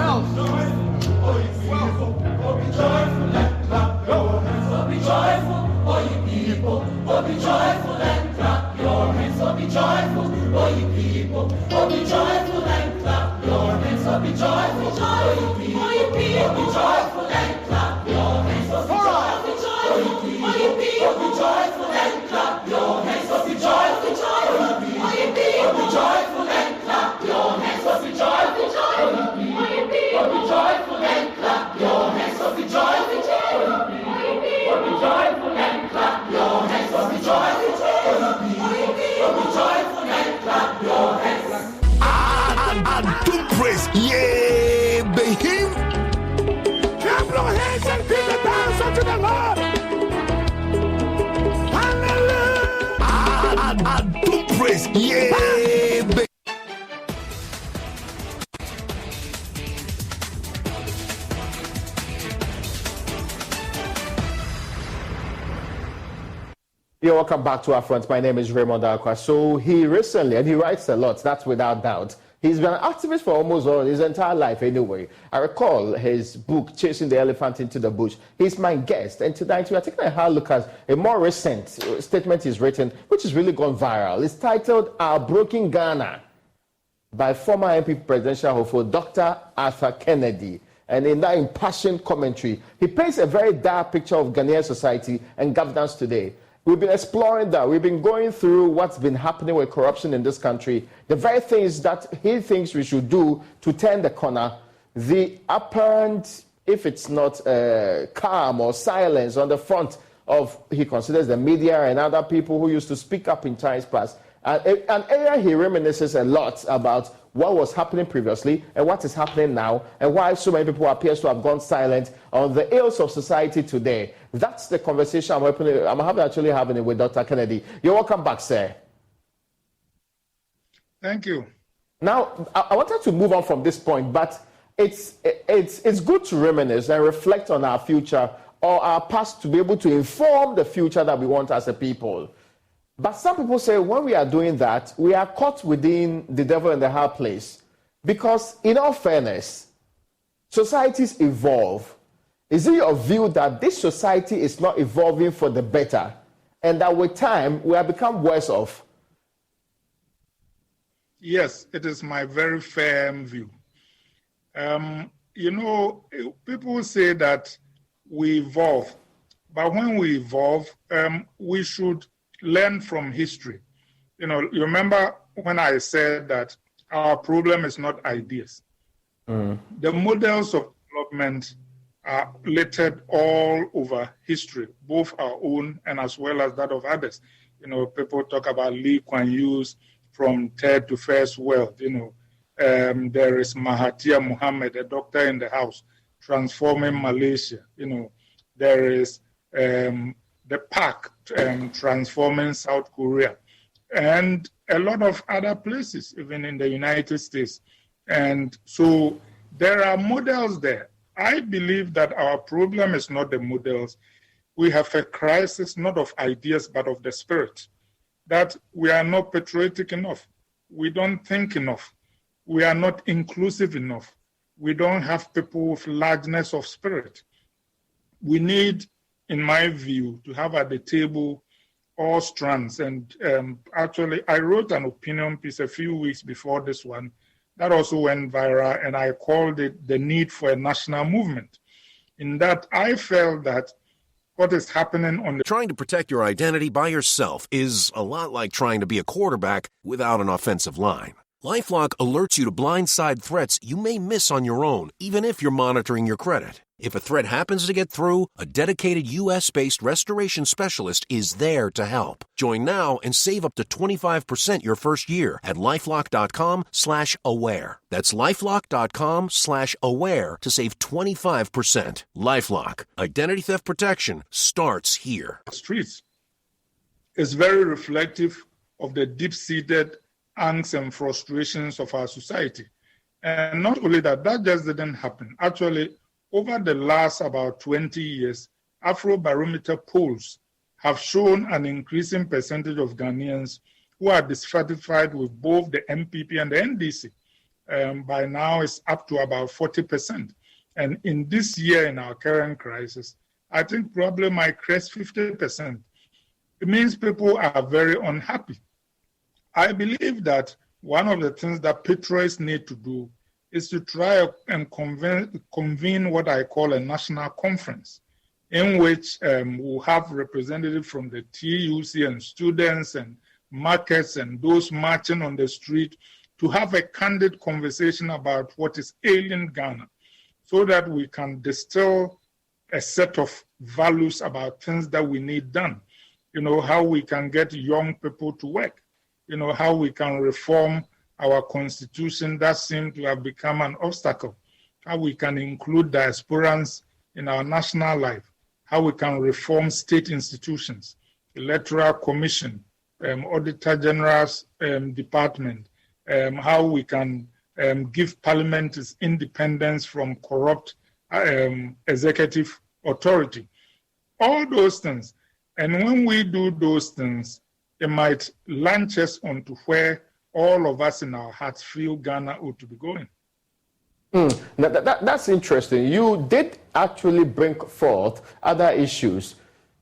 Oh, be joyful and clap your hands. Oh, be joyful, oh, ye people. Oh, be joyful and clap your hands. Oh, be joyful, oh, ye people. Oh, be joyful and clap your hands. Oh, be joyful, oh, ye people. Oh, be joyful and clap your hands. Oh, be joyful, oh, ye people. Oh, be joyful and clap your hands. Oh, be joyful, oh, ye people. Oh, be joyful and clap your hands. Oh, be joyful, oh, ye people. Oh, be joyful and clap your hands. Oh, be joyful, oh, ye people. Oh, be joyful and clap your hands. Oh, be joyful, oh, ye people. Oh, be joyful and clap your hands. And do praise, yeah, be him. Clap your hands and give the dance unto the Lord. Hallelujah. And do praise, yeah, be. You're welcome back to UpFront. My name is Raymond Akwa. So he recently, and he writes a lot, that's without doubt. He's been an activist for almost all his entire life anyway. I recall his book, Chasing the Elephant into the Bush. He's my guest. And tonight we are taking a hard look at a more recent statement he's written, which has really gone viral. It's titled, Our Broken Ghana, by former MP presidential hopeful Dr. Arthur Kennedy. And in that impassioned commentary, he paints a very dark picture of Ghanaian society and governance today. We've been exploring that. We've been going through what's been happening with corruption in this country, the very things that he thinks we should do to turn the corner, the apparent, if it's not calm or silence on the front of, he considers the media and other people who used to speak up in times past. An area he reminisces a lot about what was happening previously and what is happening now, and why so many people appear to have gone silent on the ills of society today. That's the conversation I'm actually having it with Dr. Kennedy. You're welcome back, sir. Thank you. Now, I wanted to move on from this point, but it's good to reminisce and reflect on our future or our past to be able to inform the future that we want as a people. But some people say when we are doing that, we are caught within the devil in the hard place. Because in all fairness, societies evolve. Is it your view that this society is not evolving for the better and that with time we have become worse off? Yes, it is my very firm view. People say that we evolve, but when we evolve, we should learn from history. You remember when I said that our problem is not ideas. The models of development are littered all over history, both our own and as well as that of others. People talk about Lee Kuan Yew's from third to first world. There is Mahathir Mohamad, a doctor in the house, transforming Malaysia. There is the park transforming South Korea, and a lot of other places, even in the United States. And so there are models there. I believe that our problem is not the models. We have a crisis not of ideas, but of the spirit, that we are not patriotic enough. We don't think enough. We are not inclusive enough. We don't have people with largeness of spirit. We need, in my view, to have at the table all strands. And actually, I wrote an opinion piece a few weeks before this one that also went viral, and I called it the need for a national movement. In that, I felt that what is happening on the... Trying to protect your identity by yourself is a lot like trying to be a quarterback without an offensive line. LifeLock alerts you to blindside threats you may miss on your own, even if you're monitoring your credit. If a threat happens to get through, a dedicated U.S.-based restoration specialist is there to help. Join now and save up to 25% your first year at LifeLock.com/aware. That's LifeLock.com/aware to save 25%. LifeLock. Identity theft protection starts here. Streets is very reflective of the deep-seated angst and frustrations of our society. And not only that, that just didn't happen. Actually, over the last about 20 years, Afrobarometer polls have shown an increasing percentage of Ghanaians who are dissatisfied with both the MPP and the NDC. By now, it's up to about 40%. And in this year, in our current crisis, I think probably might crest 50%. It means people are very unhappy. I believe that one of the things that patriots need to do is to try and convene what I call a national conference, in which we'll have representatives from the TUC and students and markets and those marching on the street to have a candid conversation about what is ailing Ghana, so that we can distill a set of values about things that we need done. You know, how we can get young people to work, you know, how we can reform our constitution that seemed to have become an obstacle, how we can include diasporans in our national life, how we can reform state institutions, electoral commission, auditor general's department, how we can give parliament its independence from corrupt executive authority. All those things. And when we do those things, it might launch us onto where all of us in our hearts feel Ghana ought to be going. That's interesting. You did actually bring forth other issues.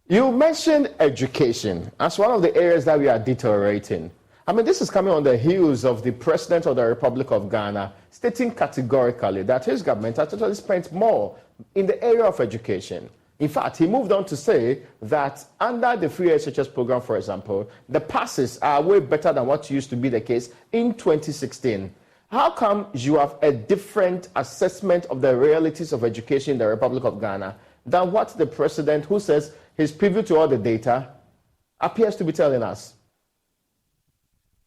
You mentioned education as one of the areas that we are deteriorating. I mean, this is coming on the heels of the President of the Republic of Ghana stating categorically that his government has actually spent more in the area of education. In fact, he moved on to say that under the free SHS program, for example, the passes are way better than what used to be the case in 2016. How come you have a different assessment of the realities of education in the Republic of Ghana than what the president, who says he's privy to all the data, appears to be telling us?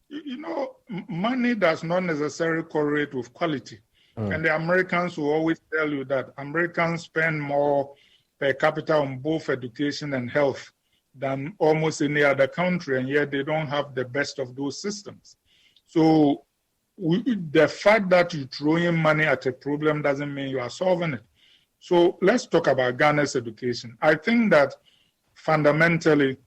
You know, money does not necessarily correlate with quality. And the Americans will always tell you that Americans spend more per capita on both education and health than almost any other country, and yet they don't have the best of those systems. So the fact that you throw in money at a problem doesn't mean you are solving it. So let's talk about Ghana's education. I think that fundamentally,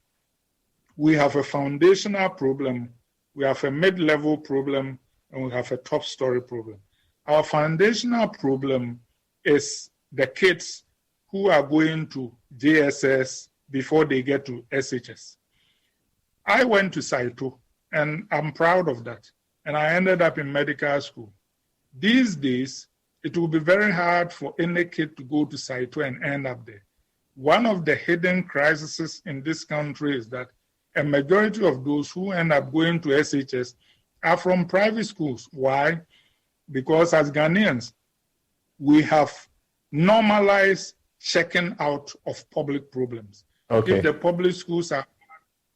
we have a foundational problem, we have a mid-level problem, and we have a top-story problem. Our foundational problem is the kids who are going to JSS before they get to SHS. I went to Saito, and I'm proud of that. And I ended up in medical school. These days, it will be very hard for any kid to go to Saito and end up there. One of the hidden crises in this country is that a majority of those who end up going to SHS are from private schools. Why? Because as Ghanaians, we have normalized checking out of public problems. Okay. If the public schools are,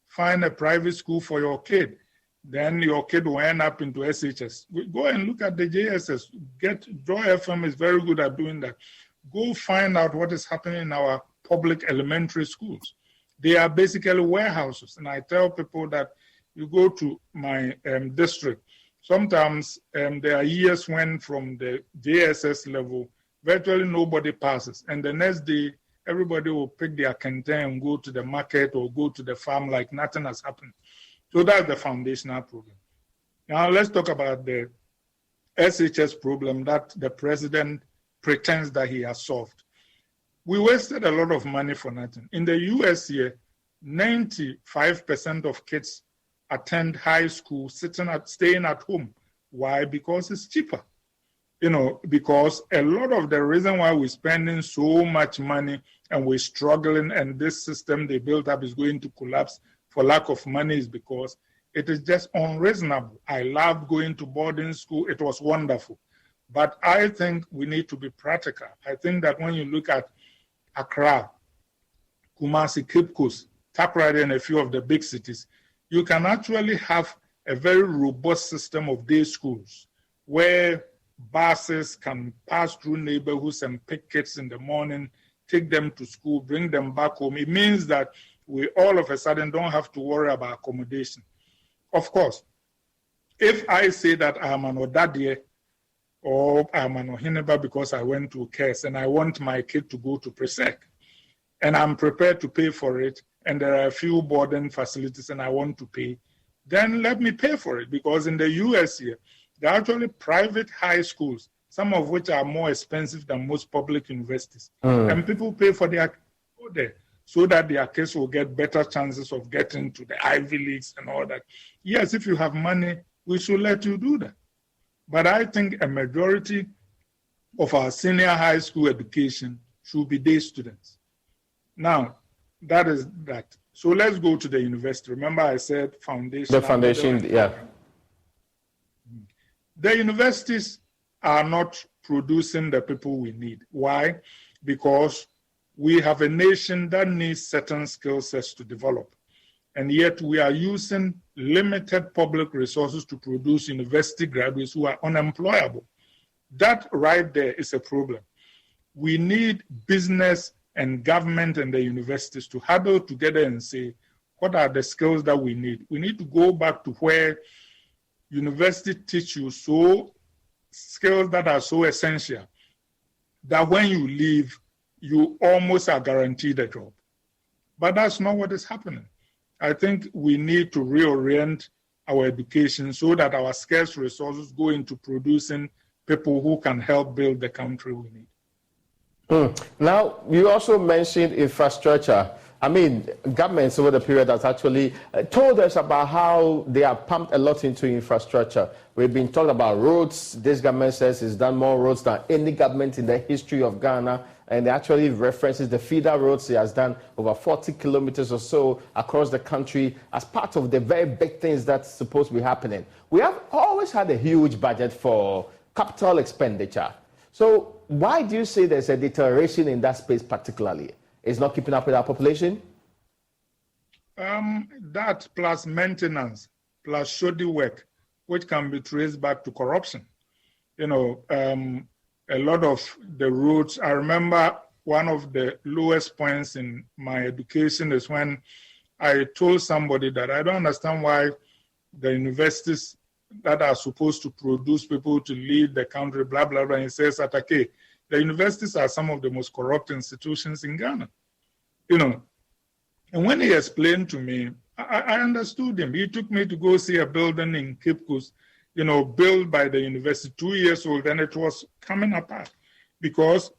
find a private school for your kid, then your kid will end up into SHS. Go and look at the JSS. Joy FM is very good at doing that. Go find out what is happening in our public elementary schools. They are basically warehouses. And I tell people that you go to my district, sometimes there are years when from the JSS level, virtually nobody passes. And the next day, everybody will pick their canteen and go to the market or go to the farm like nothing has happened. So that's the foundational problem. Now let's talk about the SHS problem that the president pretends that he has solved. We wasted a lot of money for nothing. In the US here, 95% of kids attend high school staying at home. Why? Because it's cheaper. Because a lot of the reason why we're spending so much money and we're struggling and this system they built up is going to collapse for lack of money is because it is just unreasonable. I loved going to boarding school. It was wonderful. But I think we need to be practical. I think that when you look at Accra, Kumasi, Cape Coast, Takoradi, and a few of the big cities, you can actually have a very robust system of day schools where buses can pass through neighborhoods and pick kids in the morning, take them to school, bring them back home. It means that we all of a sudden don't have to worry about accommodation. Of course, if I say that I'm an Odadie or I'm an Ohineba because I went to KES and I want my kid to go to Presec and I'm prepared to pay for it and there are a few boarding facilities and I want to pay, then let me pay for it because in the US here, there are actually private high schools, some of which are more expensive than most public universities. And people pay for their go there so that their kids will get better chances of getting to the Ivy Leagues and all that. Yes, if you have money, we should let you do that. But I think a majority of our senior high school education should be day students. Now, that is that. So let's go to the university. Remember I said foundation. The foundation, yeah. The universities are not producing the people we need. Why? Because we have a nation that needs certain skill sets to develop. And yet we are using limited public resources to produce university graduates who are unemployable. That right there is a problem. We need business and government and the universities to huddle together and say, what are the skills that we need? We need to go back to where university teach you skills that are so essential that when you leave, you almost are guaranteed a job. But that's not what is happening. I think we need to reorient our education so that our scarce resources go into producing people who can help build the country we need. Now, you also mentioned infrastructure. I mean, governments over the period has actually told us about how they have pumped a lot into infrastructure. We've been talking about roads. This government says it's done more roads than any government in the history of Ghana. And it actually references the feeder roads. It has done over 40 kilometers or so across the country as part of the very big things that's supposed to be happening. We have always had a huge budget for capital expenditure. So why do you say there's a deterioration in that space particularly? It's not keeping up with our population? That plus maintenance, plus shoddy work, which can be traced back to corruption. A lot of the roads, I remember one of the lowest points in my education is when I told somebody that I don't understand why the universities that are supposed to produce people to lead the country, blah, blah, blah, and he says, Atake, the universities are some of the most corrupt institutions in Ghana. And when he explained to me, I understood him. He took me to go see a building in Cape Coast, built by the university, 2 years old, and it was coming apart because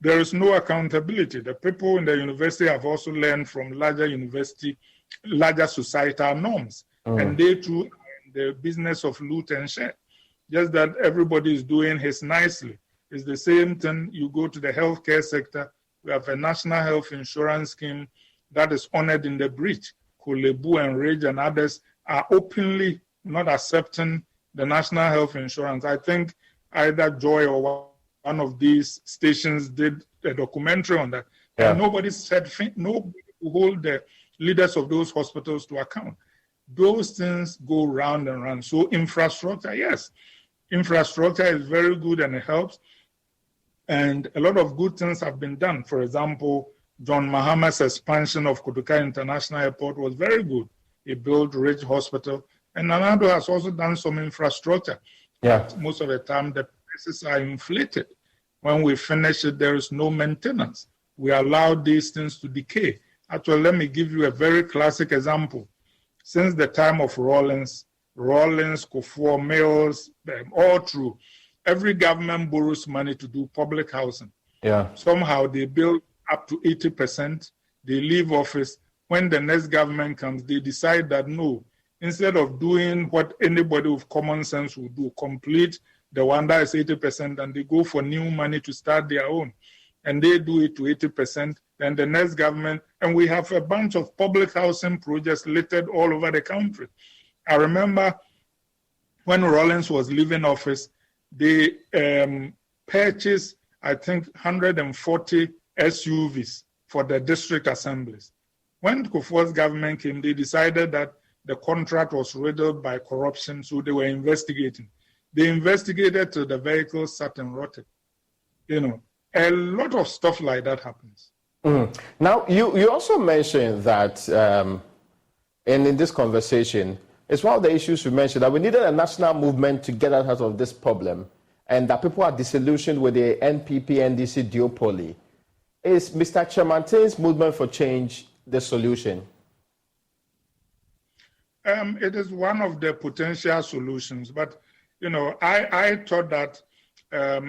there is no accountability. The people in the university have also learned from larger societal norms, and they too are in the business of loot and share. Just that everybody is doing his nicely. It's the same thing. You go to the healthcare sector, we have a national health insurance scheme that is honored in the breach. Kolebu and Rage and others are openly not accepting the national health insurance. I think either Joy or one of these stations did a documentary on that. Yeah. And nobody will hold the leaders of those hospitals to account. Those things go round and round. So infrastructure, yes. Infrastructure is very good and it helps. And a lot of good things have been done. For example, John Mahama's expansion of Kotoka International Airport was very good. He built Ridge Hospital, and Nana Addo has also done some infrastructure. Yeah. Most of the time, the prices are inflated. When we finish it, there is no maintenance. We allow these things to decay. Actually, let me give you a very classic example. Since the time of Rawlins, Kufuor, Mills, all through, every government borrows money to do public housing. Yeah. Somehow they build up to 80%, they leave office. When the next government comes, they decide that no, instead of doing what anybody with common sense would do, complete the one that is 80%, and they go for new money to start their own. And they do it to 80%, then the next government, and we have a bunch of public housing projects littered all over the country. I remember when Rawlins was leaving office, they purchased, I think, 140 SUVs for the district assemblies. When Kufuor's government came, they decided that the contract was riddled by corruption, so they were investigating. They investigated till the vehicles sat and rotted. You know, a lot of stuff like that happens. Now, you also mentioned that, and in this conversation, it's one of the issues you mentioned, that we needed a national movement to get us out of this problem, and that people are disillusioned with the NPP-NDC duopoly. Is Mr. Chairman's movement for change the solution? It is one of the potential solutions, but you know, I thought that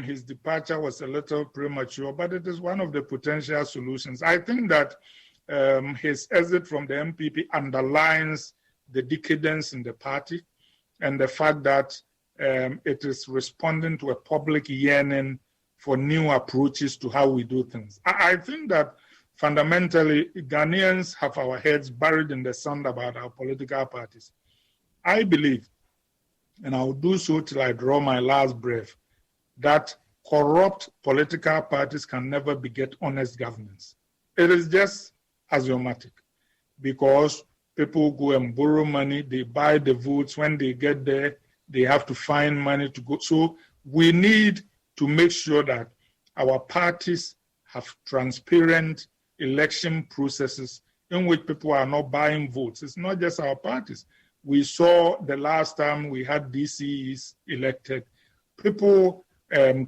his departure was a little premature, but it is one of the potential solutions. I think that his exit from the MPP underlines the decadence in the party and the fact that it is responding to a public yearning for new approaches to how we do things. I think that fundamentally, Ghanaians have our heads buried in the sand about our political parties. I believe, and I will do so till I draw my last breath, that corrupt political parties can never beget honest governance. It is just axiomatic, because people go and borrow money, they buy the votes. When they get there, they have to find money to go. So we need to make sure that our parties have transparent election processes in which people are not buying votes. It's not just our parties. We saw the last time we had DCEs elected, people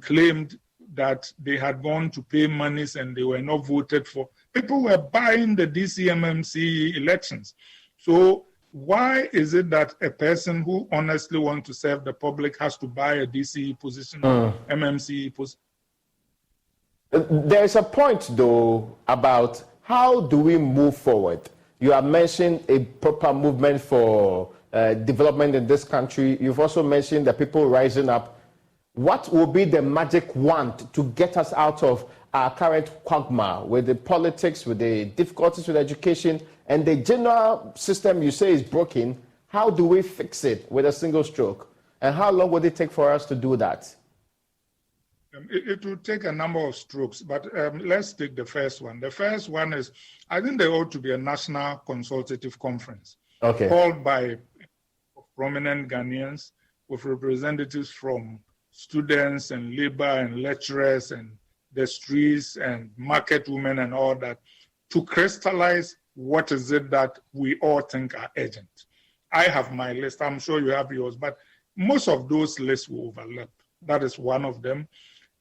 claimed that they had gone to pay monies and they were not voted for. People were buying the DCMMC elections. So why is it that a person who honestly wants to serve the public has to buy a DCE position or MMCE position? There's a point, though, about how do we move forward. You have mentioned a proper movement for development in this country. You've also mentioned the people rising up. What will be the magic wand to get us out of our current quagmire with the politics, with the difficulties with education, and the general system you say is broken? How do we fix it with a single stroke? And how long would it take for us to do that? It will take a number of strokes, but let's take the first one. The first one is, I think there ought to be a national consultative conference called by prominent Ghanaians with representatives from students and labor and lecturers and the streets and market women and all that, to crystallize what is it that we all think are urgent. I have my list. I'm sure you have yours, but most of those lists will overlap. That is one of them.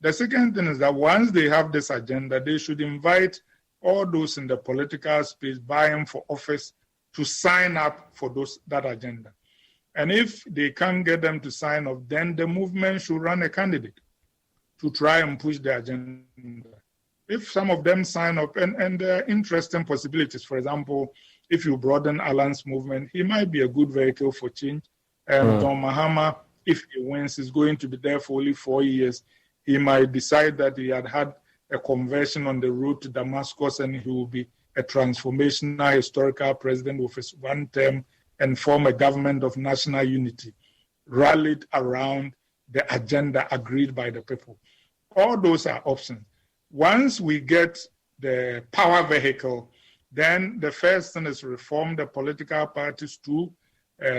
The second thing is that once they have this agenda, they should invite all those in the political space vying for office to sign up for that agenda. And if they can't get them to sign up, then the movement should run a candidate to try and push the agenda. If some of them sign up, and there are interesting possibilities. For example, if you broaden Alan's movement, he might be a good vehicle for change. John Mahama, if he wins, is going to be there for only 4 years. He might decide that he had a conversion on the road to Damascus and he will be a transformational historical president with his one term and form a government of national unity, rallied around the agenda agreed by the people. All those are options. Once we get the power vehicle, then the first thing is reform the political parties to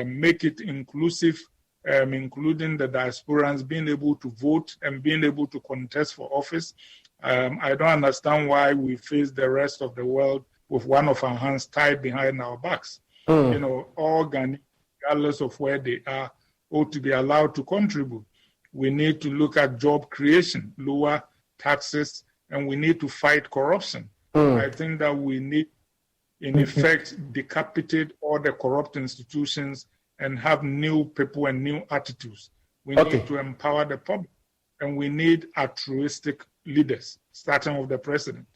make it inclusive, including the diasporans being able to vote and being able to contest for office. I don't understand why we face the rest of the world with one of our hands tied behind our backs. You know, all Ghanaians, regardless of where they are, ought to be allowed to contribute. We need to look at job creation, lower taxes, and we need to fight corruption. I think that we need, in effect, decapitate all the corrupt institutions and have new people and new attitudes. We need to empower the public, and we need altruistic leaders, starting with the president.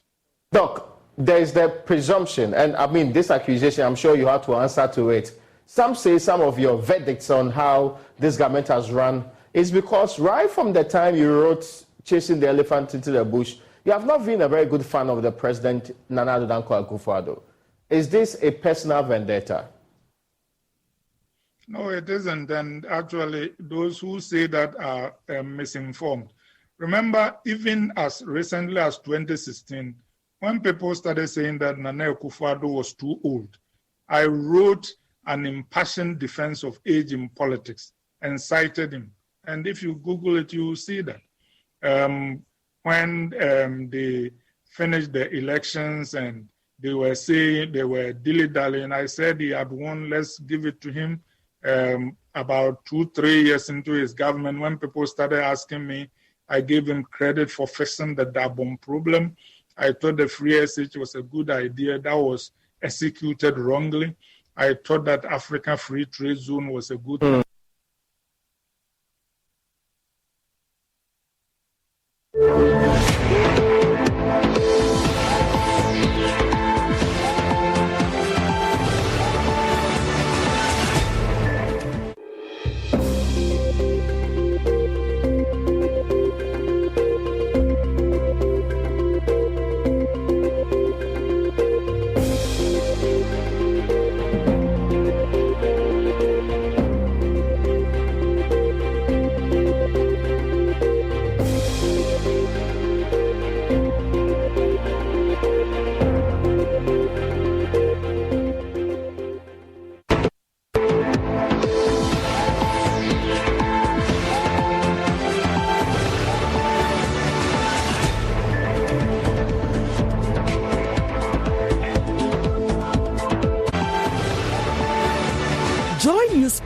Doc, there is the presumption, and I mean, this accusation, I'm sure you have to answer to it. Some say some of your verdicts on how this government has run is because right from the time you wrote Chasing the Elephant into the Bush, you have not been a very good fan of the president, Nana Addo Dankwa Akufo-Addo. Is this a personal vendetta? No, it isn't. And actually, those who say that are misinformed. Remember, even as recently as 2016, when people started saying that Nana Akufo-Addo was too old, I wrote an impassioned defense of age in politics and cited him. And if you Google it, you will see that. When they finished the elections and they were saying they were dilly-dallying, I said he had won, let's give it to him. About 2-3 years into his government, when people started asking me, I gave him credit for fixing the Dabon problem. I thought the free SH was a good idea. That was executed wrongly. I thought that African Free Trade Zone was a good idea.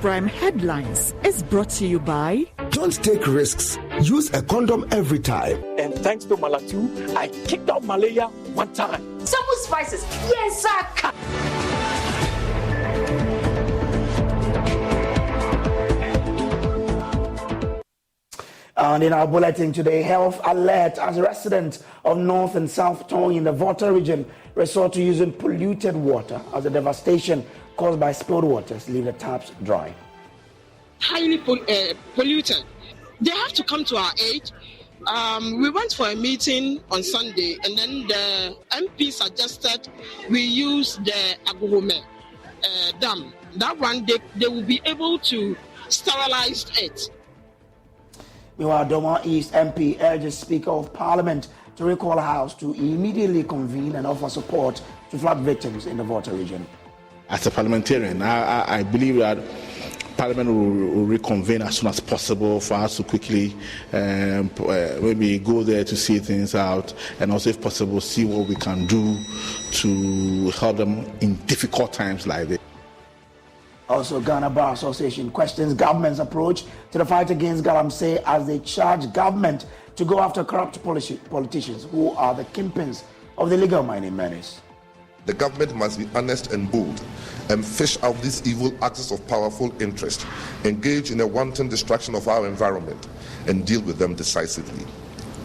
Prime Headlines is brought to you by Don't take risks. Use a condom every time. And thanks to Malatu, I kicked out malaria one time. Some spices. Yes, sir. And in our bulletin today, health alert as residents of North and South Tongue in the Volta region resort to using polluted water as the devastation caused by spilled waters leave the taps dry. Highly polluted. They have to come to our aid. We went for a meeting on Sunday, and then the MP suggested we use the Aguhome dam. That one, they will be able to sterilize it. Meanwhile, Doma East MP urges Speaker of Parliament to recall House to immediately convene and offer support to flood victims in the Volta region. As a parliamentarian, I believe that Parliament will reconvene as soon as possible for us to quickly maybe go there to see things out, and also, if possible, see what we can do to help them in difficult times like this. Also, Ghana Bar Association questions government's approach to the fight against galamsey as they charge government to go after corrupt politicians who are the kingpins of the illegal mining menace. The government must be honest and bold and fish out these evil axes of powerful interest, engage in a wanton destruction of our environment, and deal with them decisively,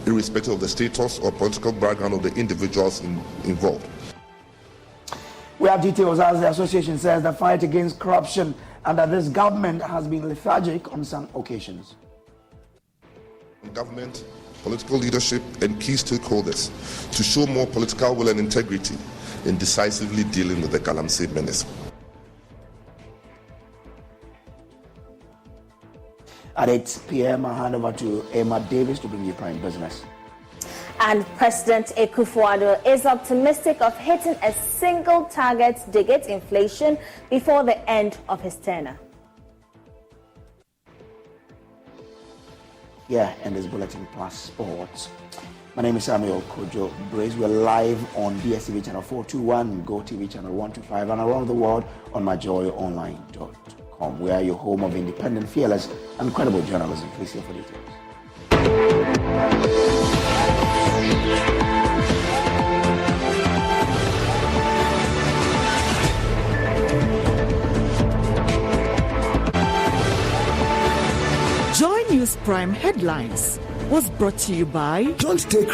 irrespective of the status or political background of the individuals involved. We have details as the association says the fight against corruption under this government has been lethargic on some occasions. Government, political leadership, and key stakeholders to show more political will and integrity in decisively dealing with the galamsey menace. At 8 p.m., I hand over to Emma Davis to bring you Prime Business. And President Akufo-Addo is optimistic of hitting a single digit inflation before the end of his tenure. here in this Bulletin Plus Sports. My name is Samuel Kojo Brace. We're live on DSTV channel 421, GoTV channel 125, and around the world on myjoyonline.com. We are your home of independent, fearless, and credible journalism. Please hear for details. Joy News Prime Headlines was brought to you by Don't take